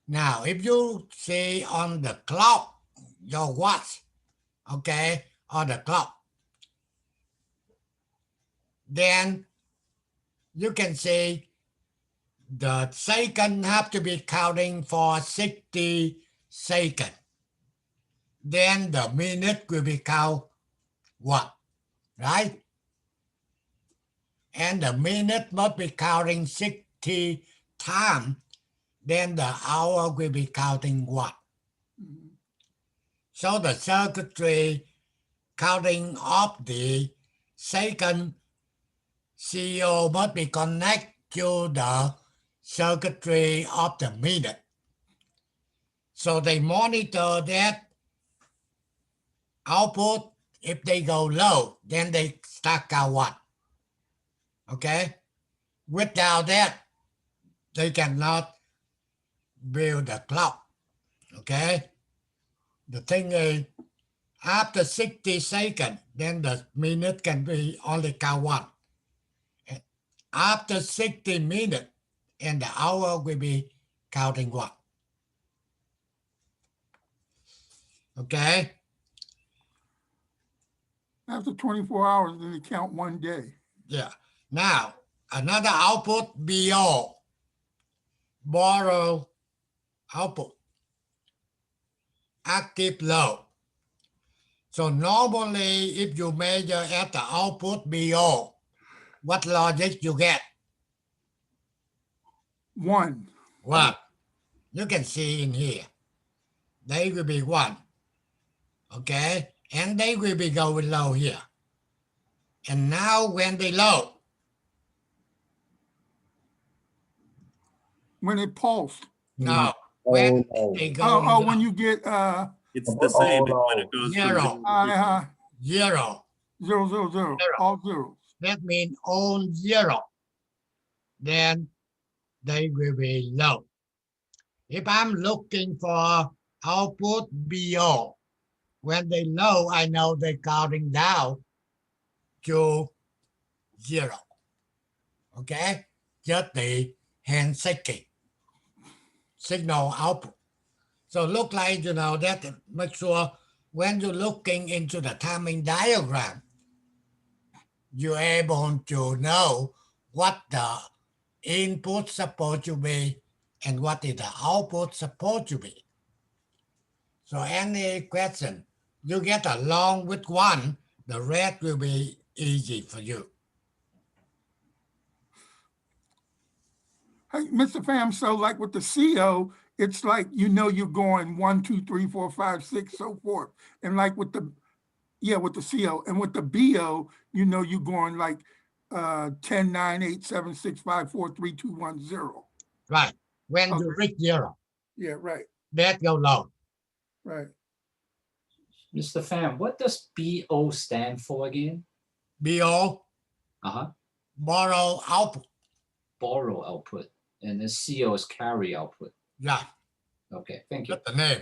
Now, if you see on the clock, your watch, okay, on the clock, then you can see the second have to be counting for 60 seconds. Then the minute will be count 1, right? And the minute must be counting 60 times. Then the hour will be counting 1. So the circuitry counting of the second CO must be connected to the circuitry of the minute. So they monitor that output. If they go low, then they start count 1. Okay? Without that, they cannot build the clock. Okay? The thing is, after 60 seconds, then the minute can be only count 1. After 60 minutes, and the hour will be counting 1. Okay? After 24 hours, then they count 1 day. Yeah. Now, another output, BO, borrow output, active low. So normally, if you measure at the output BO, what logic you get? 1. 1. You can see in here. They will be 1. Okay? And they will be going low here. And now when they low, When it pulsed. no, when Oh, they go Oh, low, when you get It's the same Oh, when it goes from 0, 0 to 50. 0, 0, 0, 0, all zeros. that means on 0, then they will be low. If I'm looking for output BO, When they low, I know they're counting down to 0. Okay? Just the hand shaking signal output. So look like, that make sure when you're looking into the timing diagram, you're able to know what the input supposed to be and what is the output supposed to be. So any question you get along with one, the rest will be easy for you. Hey, Mr. Pham, so like with the CO, it's like you're going 1, 2, 3, 4, 5, 6, so forth. And like with the CO, and with the BO, you're going like 10, 9, 8, 7, 6, 5, 4, 3, 2, 1, 0. Right. When Okay. you reach 0, Yeah, right, that go low. right. Mr. Pham, what does BO stand for again? BO, Uh-huh. borrow output. Borrow output. And the CO is carry output. Yeah, Okay, thank you. that's the name.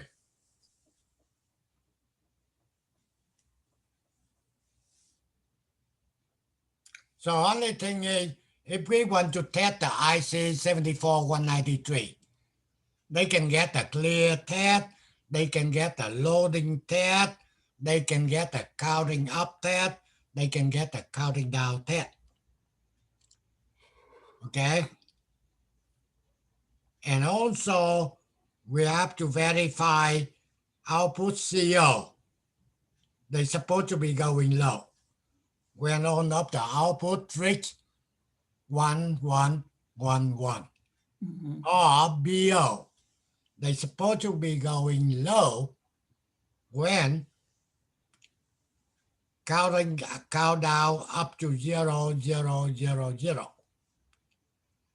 So only thing is, if we want to test the IC 74193, they can get a clear test, they can get a loading test, they can get a counting up test, they can get a counting down test. Okay? And also, we have to verify output CO. They're supposed to be going low. When on up the output reach 1111 Mhm. or BO, they're supposed to be going low when count down up to 0000.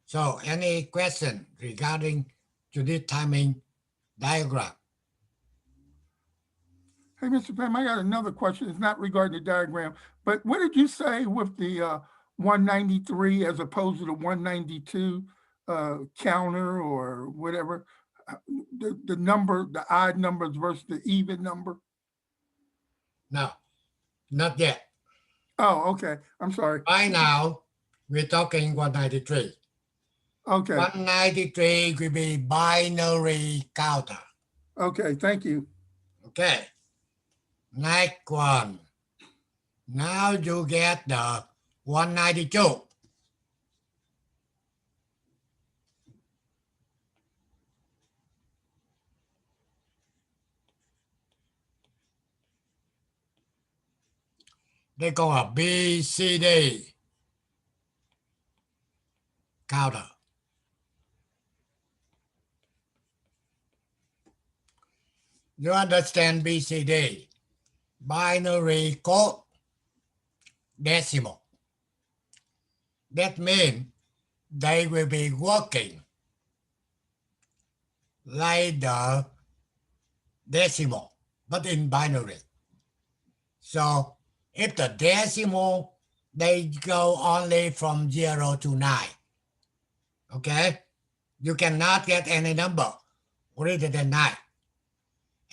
So any question regarding to this timing diagram? Hey, Mr. Pham, I got another question. It's not regarding the diagram, but what did you say with the 193 as opposed to the 192 counter or whatever? The number, the odd numbers versus the even number? No, not yet. Oh, okay. I'm sorry. Right now, we're talking 193. Okay. 193 will be binary counter. Okay. Thank you. Okay. Next one. Now you get the 192. They call a BCD counter. You understand BCD? Binary code decimal. That means they will be working like the decimal, but in binary. So if the decimal, they go only from 0 to 9. Okay? You cannot get any number greater than 9.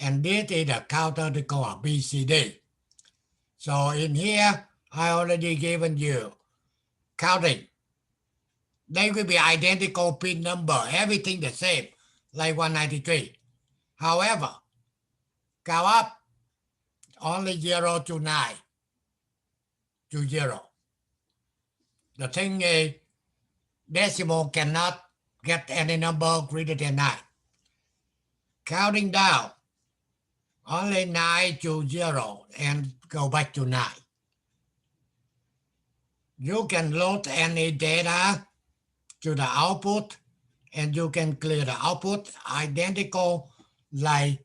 And this is the counter to call BCD. So in here, I already given you counting. They will be identical pin number, everything the same, like 193. However, count up only 0 to 9 to 0. The thing is, decimal cannot get any number greater than 9. Counting down, only 9 to 0 and go back to 9. You can load any data to the output and you can clear the output identical like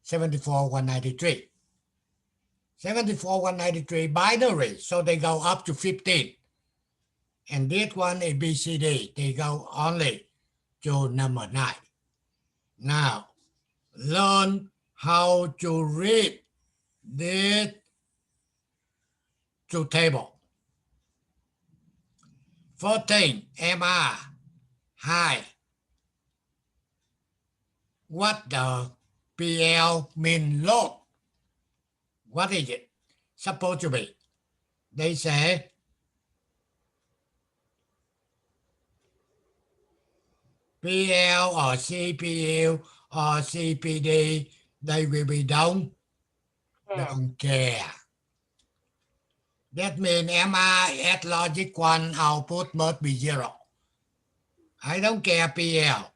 74193. 74193 binary, so they go up to 15. And this one is BCD, they go only to number 9. Now, learn how to read this to table. First thing, MR, high. What the PL mean load? What is it supposed to be? They say PL or CPU or CPD, they will be don't care. That means MI at logic 1 output must be 0. I don't care PL.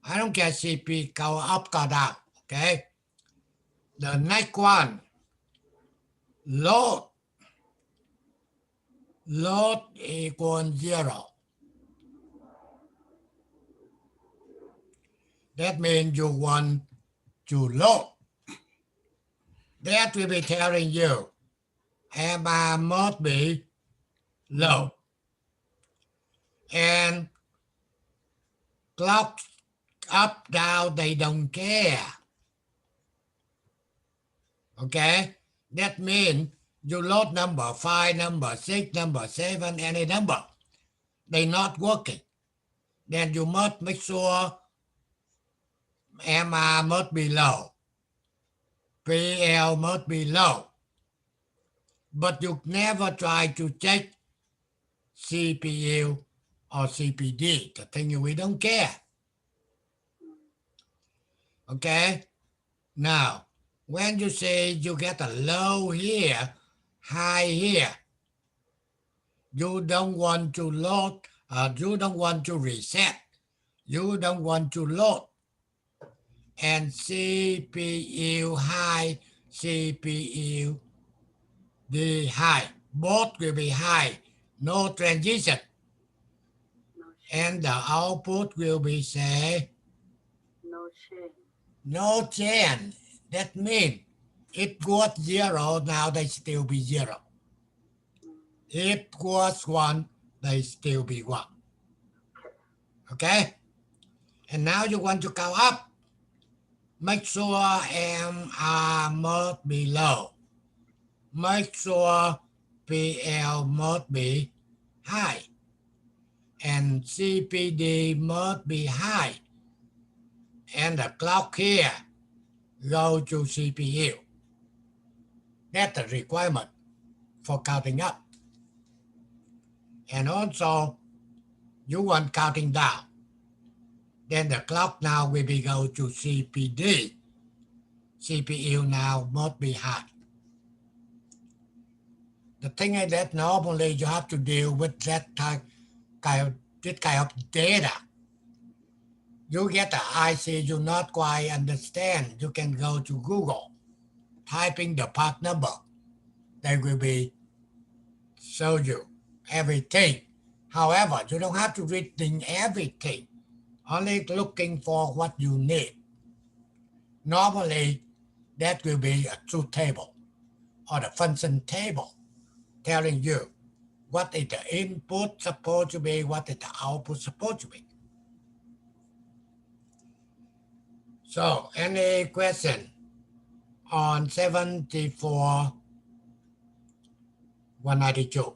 I don't care CP go up, go down. Okay. The next one, load. Load equals 0. That means you want to load. That will be telling you MI must be low. And clock up, down, they don't care. Okay? That means you load number 5, number 6, number 7, any number. They're not working. Then you must make sure MI must be low. PL must be low. But you never try to check CPU or CPD. The thing is we don't care. Okay? Now, when you say you get a low here, high here, you don't want to load, you don't want to reset, you don't want to load. And CPU high, CPU D high, both will be high, no transition. And the output will be, say, no change. That means it was 0, now they still be 0. It was 1, they still be 1. Okay? And now you want to go up. Make sure MR must be low. Make sure PL must be high. And CPD must be high. And the clock here go to CPU. That's the requirement for counting up. And also, you want counting down. Then the clock now will be go to CPD. CPU now must be high. The thing is that normally you have to deal with that kind of data. You get an IC you not quite understand. You can go to Google, typing the part number. They will be show you everything. However, you don't have to read everything. Only looking for what you need. Normally, that will be a truth table or the function table telling you what is the input supposed to be, what is the output supposed to be. So, any question on 74-192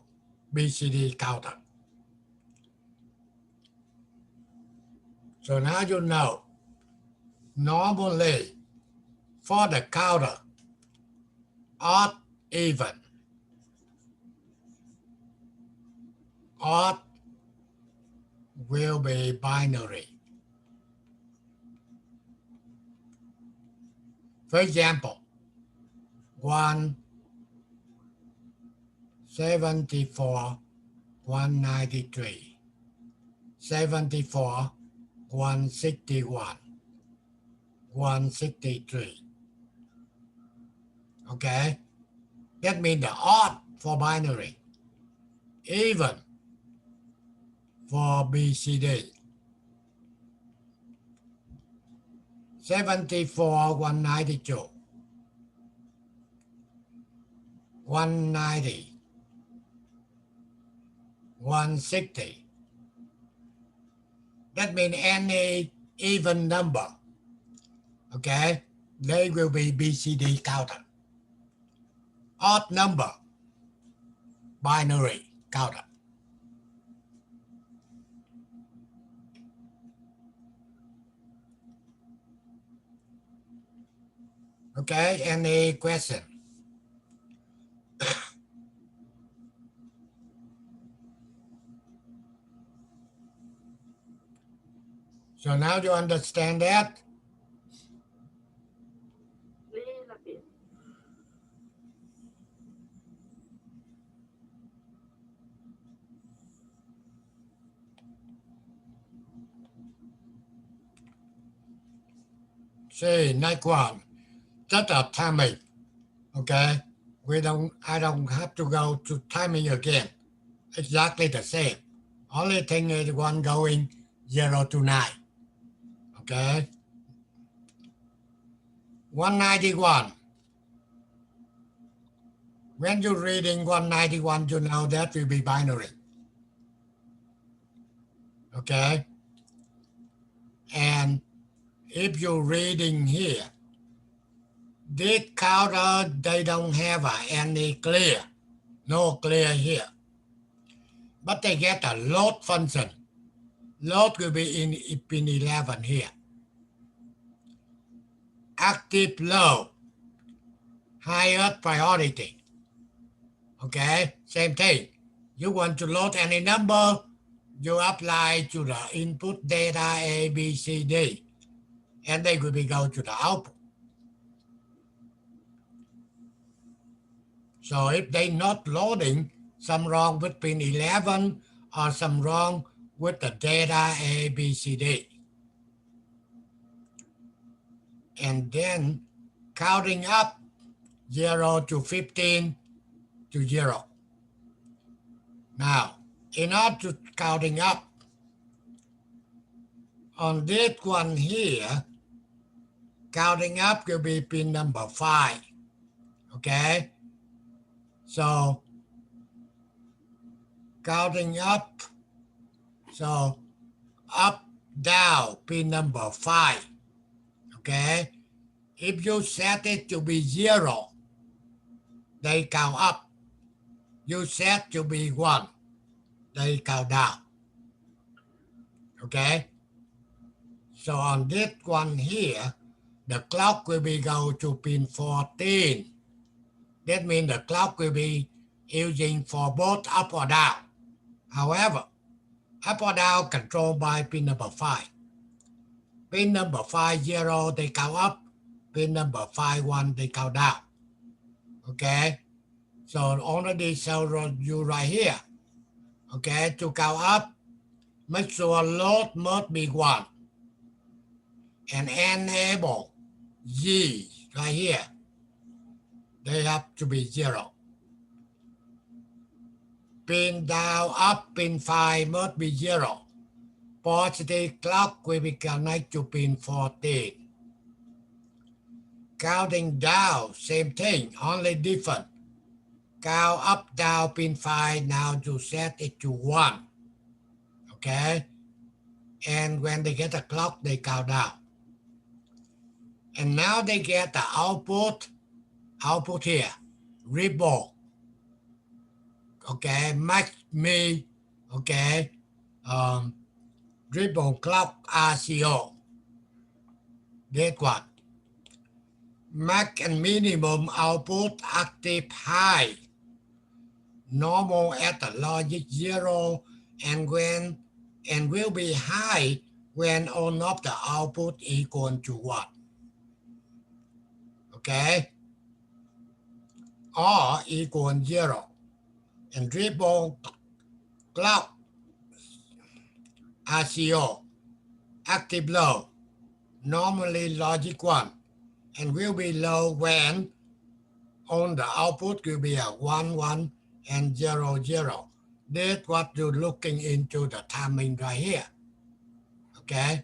BCD counter? So now you know, normally for the counter, odd, even, odd will be binary. For example, 174, 193, 74, 161, 163. Okay? That means the odd for binary, even for BCD. 74, 192, 190, 160. That means any even number, okay, they will be BCD counter. Odd number, binary counter. Okay, any question? So now you understand that? See, next one. Just a timing. Okay. I don't have to go to timing again. Exactly the same. Only thing is one going 0 to 9. Okay. 191. When you're reading 191, you know that will be binary. Okay. And if you're reading here, this counter, they don't have any clear. No clear here. But they get a load function. Load will be in pin 11 here. Active load. Higher priority. Okay, same thing. You want to load any number, you apply to the input data A, B, C, D, and they will be go to the output. So if they not loading, some wrong with pin 11 or some wrong with the data A, B, C, D. And then counting up 0 to 15 to 0. Now, in order to counting up, on this one here, counting up will be pin number 5. Okay? So, counting up, so up, down, pin number 5. Okay? If you set it to be 0, they count up. You set to be 1, they count down. Okay? So on this one here, the clock will be go to pin 14. That means the clock will be using for both up or down. However, up or down controlled by pin number 5. Pin number 5, 0, they count up. Pin number 5, 1, they count down. Okay? So already show you right here. Okay, to count up, make sure load must be 1. And enable Z right here. They have to be 0. Pin down, up, pin 5 must be 0. Positive clock will be connected to pin 14. Counting down, same thing, only different. Count up, down, pin 5, now you set it to 1. Okay? And when they get a clock, they count down. And now they get the output here, ripple. Okay, max me, okay, ripple clock RCO. That one. Max and minimum output active high. Normal at the logic 0 and will be high when all of the output equal to 1. Okay? Or equal 0. And ripple clock RCO active low, normally logic 1, and will be low when on the output will be a 1, 1 and 0, 0. That's what you're looking into the timing right here. Okay?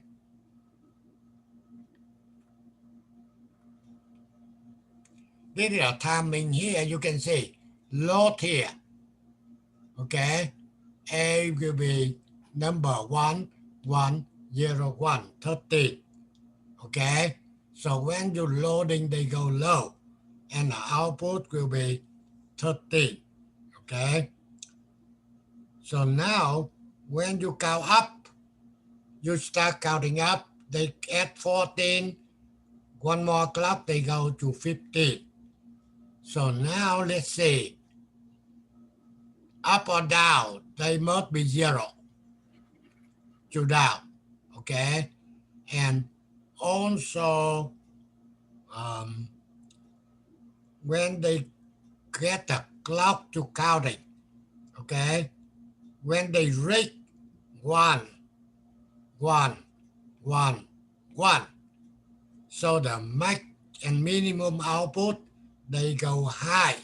This is a timing here, you can see load here. Okay? A will be number 1, 1, 0, 1, 13. Okay? So when you're loading, they go low. And the output will be 13. Okay? So now, when you count up, you start counting up, they add 14, one more clock, they go to 15. So now let's see, up or down, they must be 0 to down, okay? And also, when they get the clock to counting, okay, when they reach 1, 1, 1, 1, so the max and minimum output, they go high,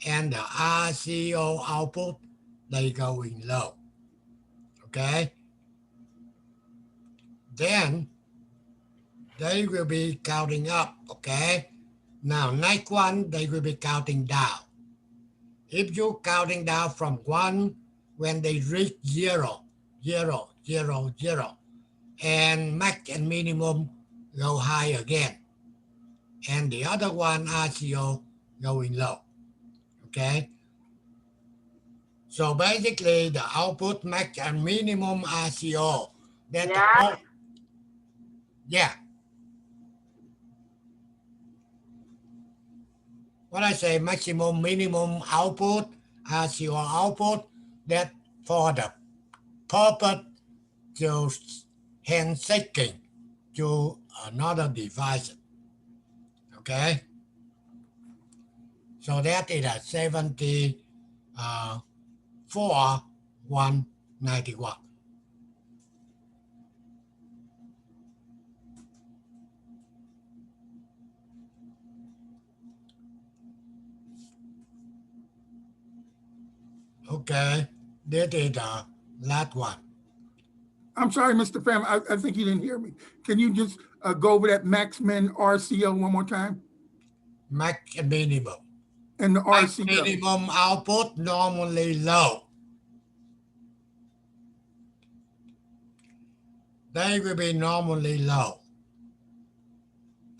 and the RCO output, they going low, okay? Then they will be counting up, okay? Now, next one, they will be counting down. If you counting down from 1, when they reach 0, 0, 0, 0, and max and minimum go high again. And the other one, RCO, going low, okay? So basically, the output max and minimum RCO, that the, yeah. When I say maximum minimum output, RCO output, that for the purpose to hand shaking to another device. Okay? So that is a 74,191. Okay, that is the last one. I'm sorry, Mr. Pham, I think you didn't hear me. Can you just go over that max min RCO one more time? Max and minimum. And the Max RCO. minimum output normally low. They will be normally low.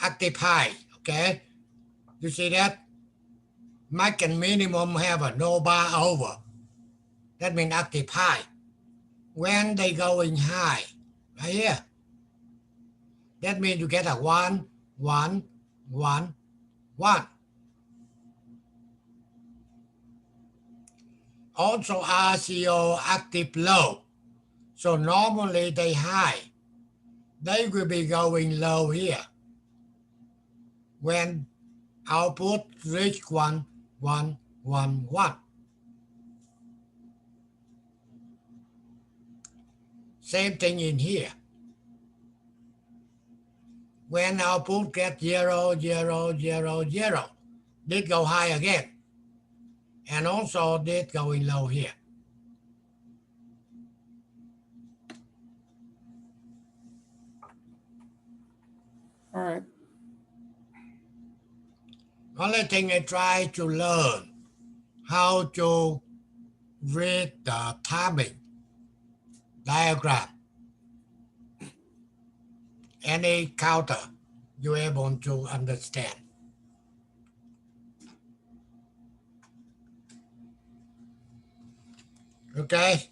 Active high, okay? You see that? Max and minimum have a no bar over. That means active high. When they going high, right here, that means you get a 1, 1, 1, 1. Also RCO active low. So normally they high. They will be going low here. When output reach 1, 1, 1, 1. Same thing in here. When output get 0, 0, 0, 0, did go high again. And also did going low here. All right. Only thing I try to learn how to read the timing diagram. Any counter you're able to understand. Okay?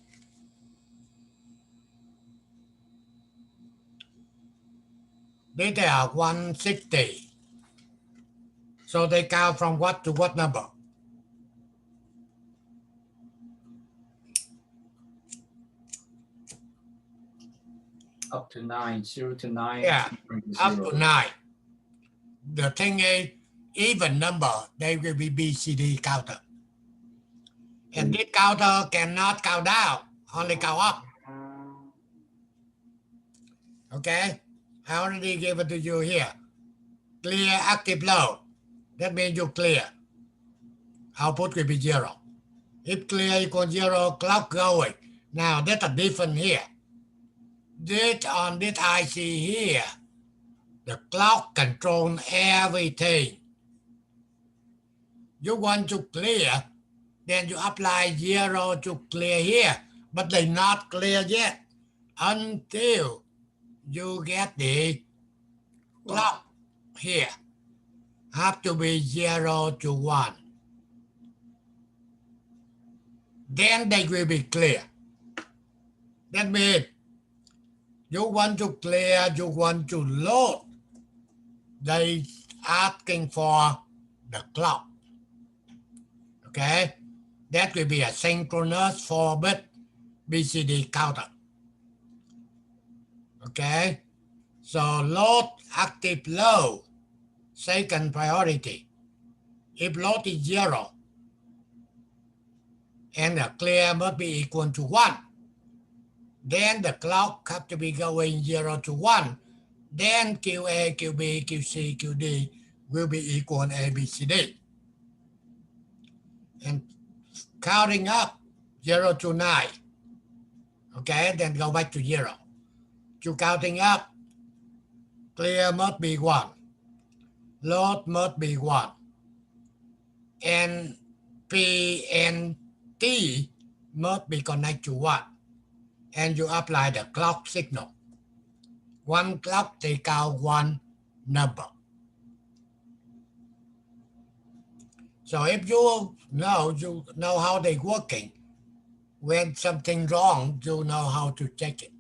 These are 160. So they count from what to what number? Up to 9, 0 to 9. Yeah, 0 to up 0. to 9. The thing is, even number, they will be BCD counter. And this counter cannot count down, only count up. Okay? I already gave it to you here. Clear, active, low. That means you clear. Output will be 0. If clear equals 0, clock going. Now that's a different here. This on this IC here, the clock control everything. You want to clear, then you apply 0 to clear here, but they not clear yet until you get the clock here. Have to be 0 to 1. Then they will be clear. That means you want to clear, you want to load. They asking for the clock. Okay? That will be a synchronous 4-bit BCD counter. Okay? So load active low, second priority. If load is 0 and the clear must be equal to 1, then the clock have to be going 0 to 1. Then QA, QB, QC, QD will be equal A, B, C, D. And counting up 0 to 9. Okay, then go back to 0. To counting up, clear must be 1. Load must be 1. And P and T must be connected to 1. And you apply the clock signal. One clock take out one number. So if you know how they're working, when something wrong, you know how to check it.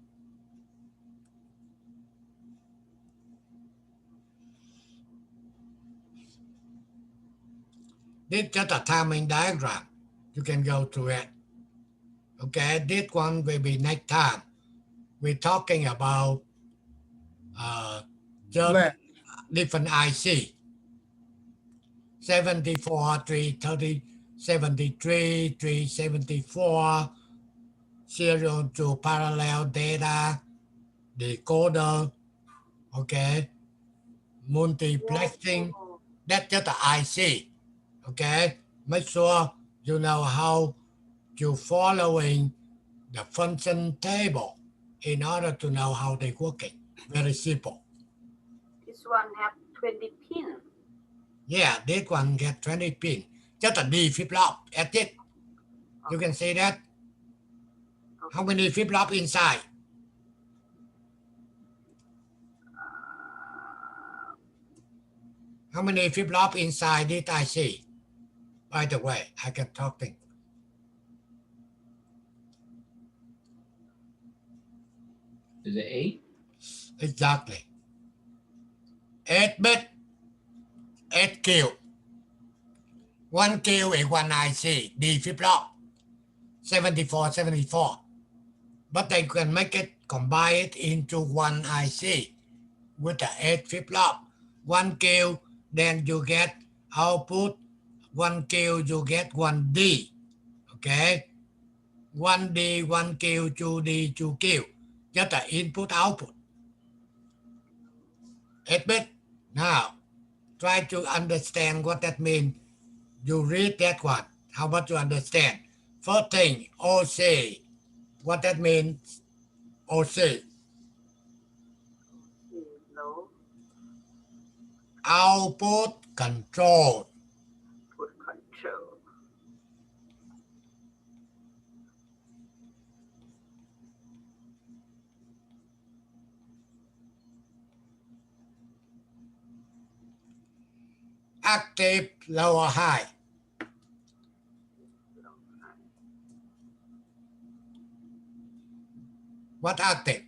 This is just a timing diagram. You can go through it. Okay, this one will be next time. We're talking about just Flat. different IC. 74, 330, 73, 374, serial to parallel data, decoder, okay, multiplexing. That's just the IC, okay? Make sure you know how to following the function table in order to know how they're working. Very simple. This one have 20 pin. Yeah, this one get 20 pin. Just a D flip-flop, that's it. You can see that. How many flip-flop inside? How many flip-flop inside this IC? By the way, I can talk things. Is it 8? Exactly. 8-bit, 8 Q. 1 Q is 1 IC, D flip-flop, 74, 74. But they can make it, combine it into 1 IC with the 8 flip-flop. 1 Q, then you get output. 1 Q, you get 1 D. Okay? 1 D, 1 Q, 2 D, 2 Q. Just the input output. 8-bit. Now, try to understand what that means. You read that one. How much you understand? First thing, OC. What that means? OC. Low Output control. put control. Active, low or high. What active?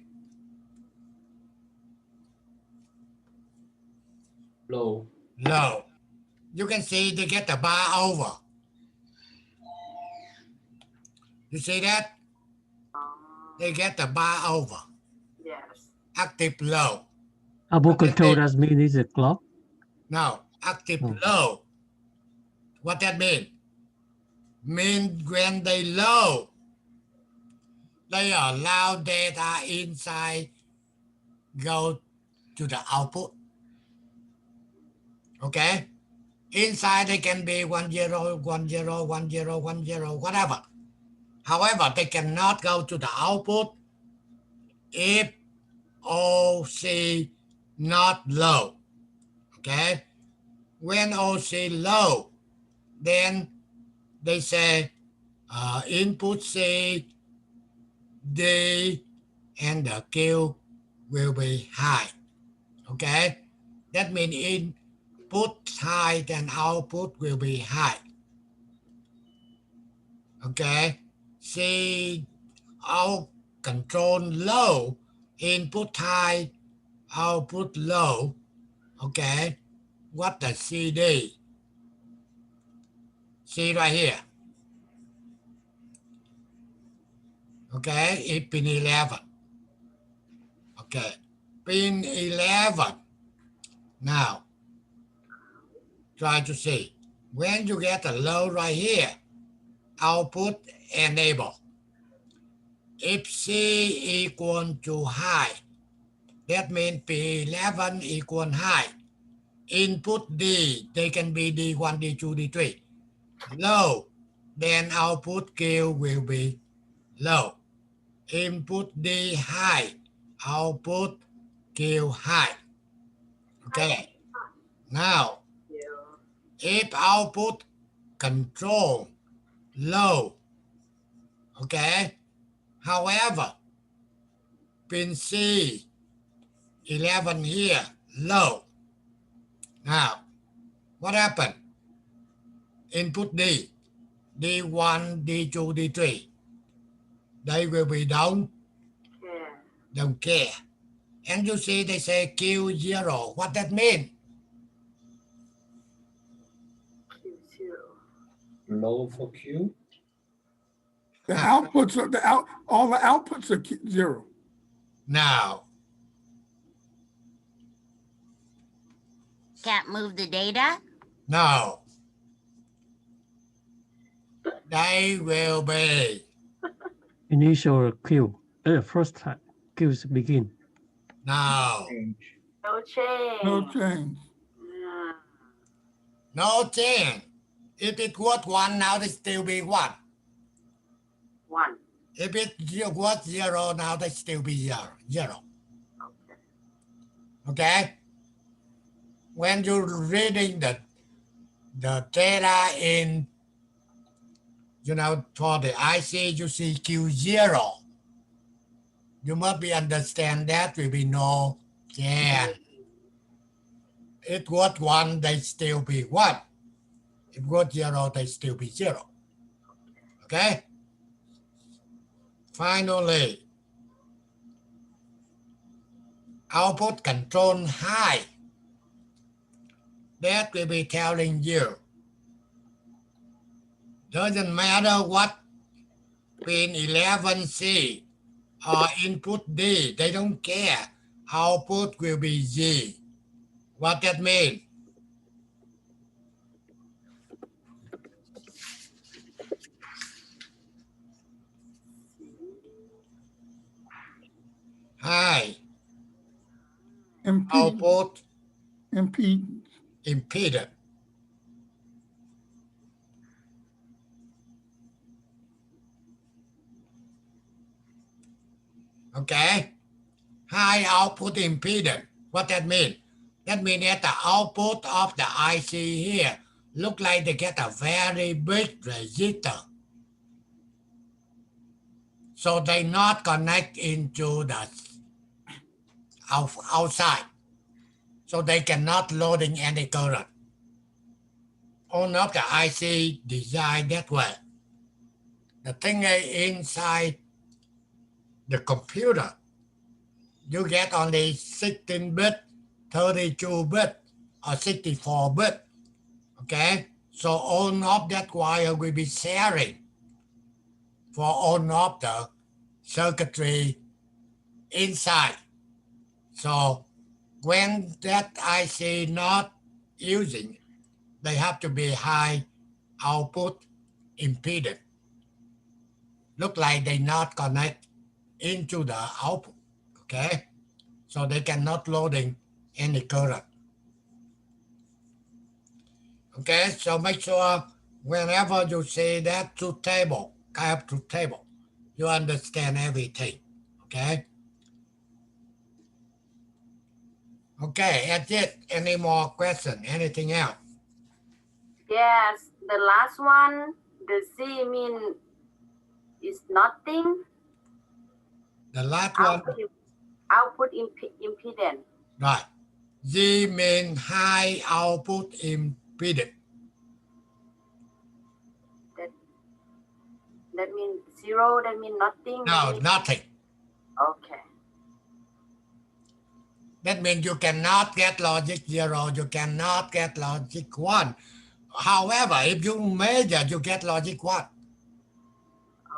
Low. Low. You can see they get the bar over. You see that? They get the bar over. Yes. Active low. Output What that control mean? does mean is a clock. No, active Oh. low. What that mean? Mean when they low, they allow data inside go to the output. Okay? Inside they can be 10, 10, 10, 10, whatever. However, they cannot go to the output if OC not low. Okay? When OC low, then they say input C, D, and the Q will be high. Okay? That means input high, then output will be high. Okay? C out control low, input high, output low. Okay? What the CD? See right here. Okay, it's pin 11. Okay. pin 11. Now, try to see. When you get a low right here, output enable. If C equal to high, that means P11 equal high. Input D, they can be D1, D2, D3. Low, then output Q will be low. Input D high, output Q high. Okay. Now, if output control low, okay. However, pin C 11 here low. Now, what happened? Input D, D1, D2, D3. They will be down, Yeah. don't care. And you see they say Q0. What that mean? Q0. Low for Q. The outputs are all the outputs are 0. Now, Can't move the data? no. They will be. Initial queue. First time queues begin. No. No change. No change. Yeah. No change. If it was 1, now they still be 1. 1. If it was 0, now they still be 0. Okay. Okay? When you're reading the data in, for the IC, you see Q0. You must be understand that will be no change. It was 1, they still be 1. If it was 0, they still be 0. Okay? Finally, output control high. That will be telling you. Doesn't matter what pin 11C or input D, they don't care. Output will be Z. What that mean? High output impedance. Okay? High output impedance. What that mean? That means that the output of the IC here look like they get a very big resistor. So they not connect into the outside. So they cannot loading any current. All of the IC designed that way. The thing is inside the computer, you get only 16-bit, 32-bit, or 64-bit. Okay? So all of that wire will be sharing for all of the circuitry inside. So when that IC not using, they have to be high output impedance. Look like they not connect into the output, okay? So they cannot loading any current. Okay, so make sure whenever you say that truth table, have truth table, you understand everything, okay? Okay, that's it. Any more question? Anything else? Yes, the last one, the Z mean is nothing. The last one, Output impedance. right. Z mean high output impedance. That means 0, that means nothing. No, nothing. Okay. That means you cannot get logic 0, you cannot get logic 1. However, if you measure, you get logic 1.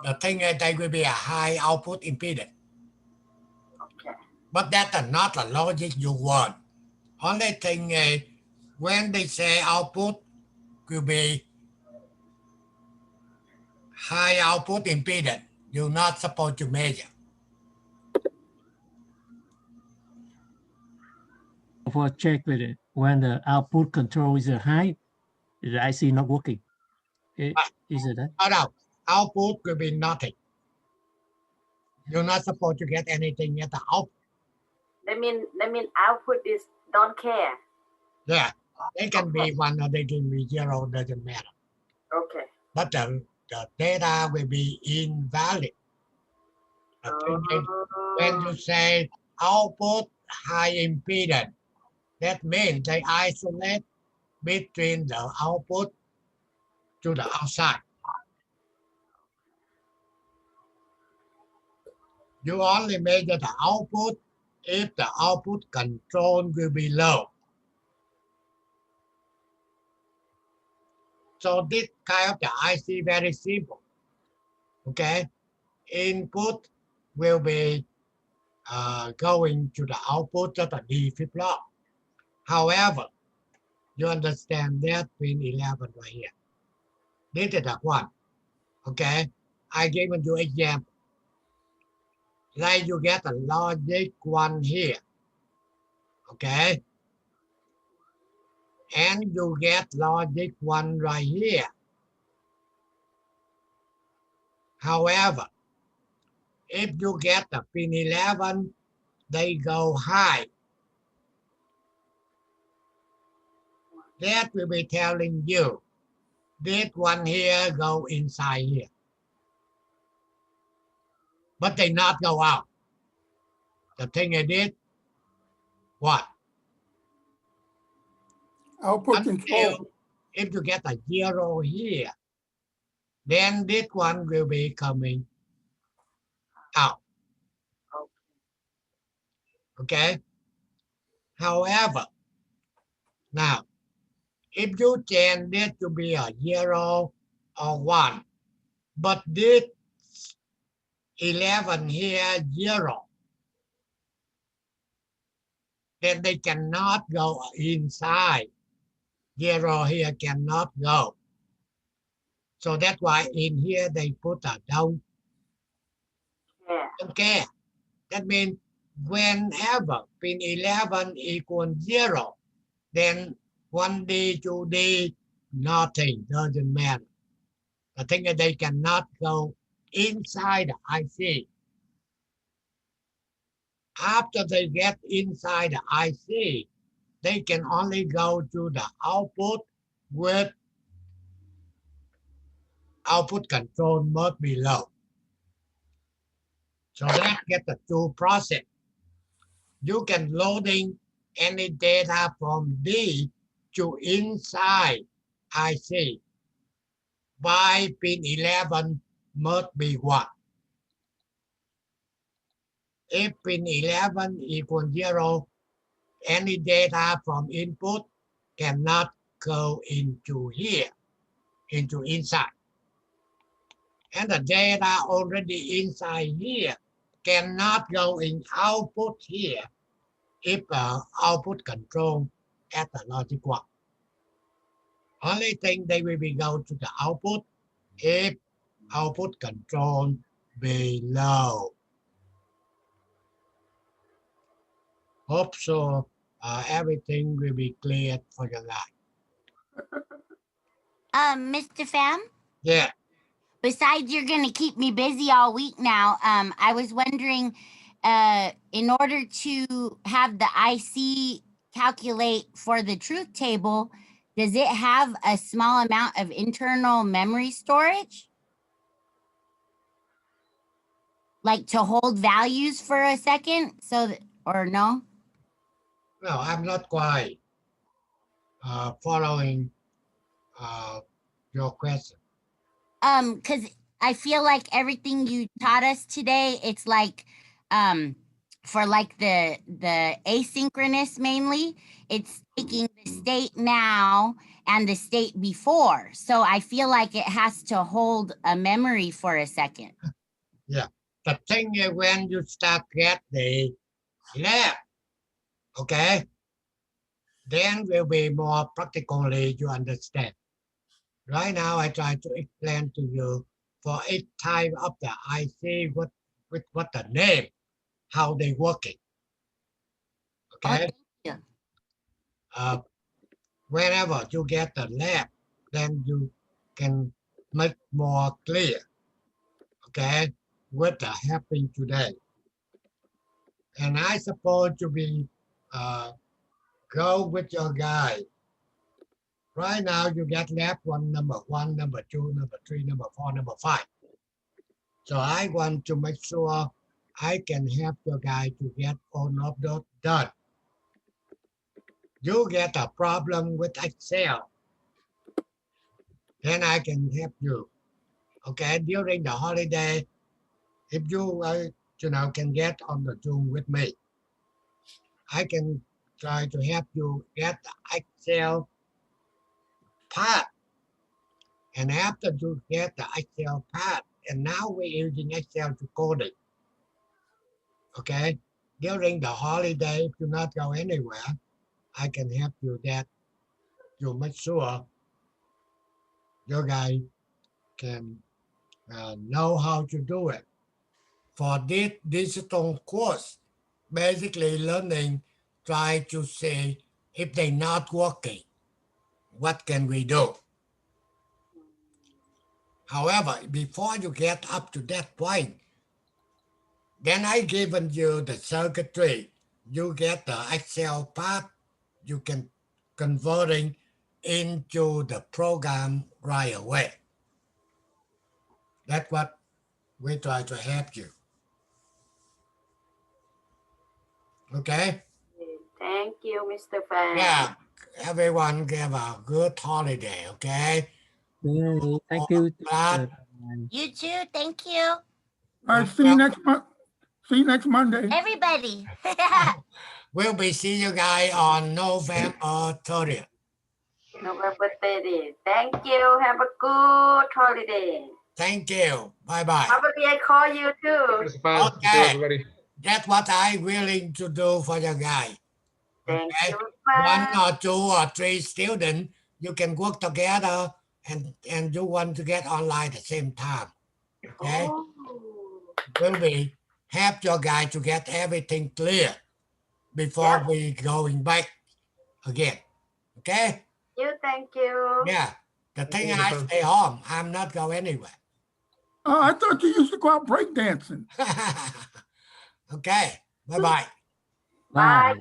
The thing is, there will be a high output impedance. Okay. But that's not the logic you want. Only thing is, when they say output will be high output impedance, you're not supposed to measure. For check with it, when the output control is high, the IC not working. Is it that? No, output will be nothing. You're not supposed to get anything at the output. That mean output is don't care. Yeah, they can be 1 or they can be 0, doesn't matter. Okay. But the data will be invalid. The thing is, when you say output high impedance, that means they isolate between the output to the outside. You only measure the output if the output control will be low. So this kind of the IC very simple. Okay, input will be going to the output of the D flip-flop. However, you understand that pin 11 right here. This is the one. Okay, I gave you example. Like you get a logic 1 here. Okay, and you get logic 1 right here. However, if you get the pin 11, they go high. That will be telling you this one here go inside here. But they not go out. The thing I did, what? Output control. Until if you get a 0 here, then this one will be coming out. Okay? However, now, if you change this to be a 0 or 1, but this 11 here 0, then they cannot go inside. 0 here cannot go. So that's why in here they put a don't care. That means whenever pin 11 equals 0, then 1D, 2D, nothing, doesn't matter. The thing is they cannot go inside the IC. After they get inside the IC, they can only go to the output with output control must be low. So that get the two process. You can loading any data from D to inside IC by pin 11 must be 1. If pin 11 equals 0, any data from input cannot go into here, into inside. And the data already inside here cannot go in output here if output control at the logic 1. Only thing they will be go to the output if output control be low. Hope so everything will be clear for your life. Mr. Pham, Yeah, besides you're gonna keep me busy all week now, I was wondering, in order to have the IC calculate for the truth table, does it have a small amount of internal memory storage? Like to hold values for a second, so that, or no? no, I'm not quite following your question. Because I feel like everything you taught us today, it's like for like the asynchronous mainly, it's taking the state now and the state before. So I feel like it has to hold a memory for a second. Yeah, the thing is when you start get the lab. Okay. Then will be more practically you understand. Right now, I try to explain to you for each type of the IC what the name, how they working. Oh, Okay. thank you. Uh, Whenever you get the lab, then you can make more clear. Okay, what happening today. And I suppose to be go with your guy. Right now, you get lab number one, number two, number three, number four, number five. So I want to make sure I can help your guy to get all of those done. You get a problem with Excel, then I can help you. Okay, during the holiday, if you can get on the Zoom with me, I can try to help you get the Excel part. And after you get the Excel part, and now we're using Excel to code it. Okay, during the holiday, if you not go anywhere, I can help you that you make sure your guy can know how to do it. For this digital course, basically learning, try to say if they're not working, what can we do? However, before you get up to that point, then I given you the circuitry. You get the Excel part, you can converting into the program right away. That's what we try to help you. Okay? Thank you, Mr. Fan. Yeah. Everyone have a good holiday, okay? Okay, thank you. Glad. You too. Thank you. All right, see you next month. See you next Monday. Everybody. We'll be seeing you guys on November 30th. November 30th. Thank you. Have a good holiday. Thank you. Bye-bye. Probably I call you too. Mr. Fan, thank you, Okay. everybody. That's what I'm willing to do for you guys. Thank Okay? you. One Fan. or two or three students, you can work together and you want to get online at the same time. Okay? Oh. Will be help your guy to get everything clear before we going back again. Okay? Thank you. Yeah. The thing you, I Mr. stay home. I'm not going anywhere. I thought you used to go out breakdancing. Okay. Bye-bye. Bye.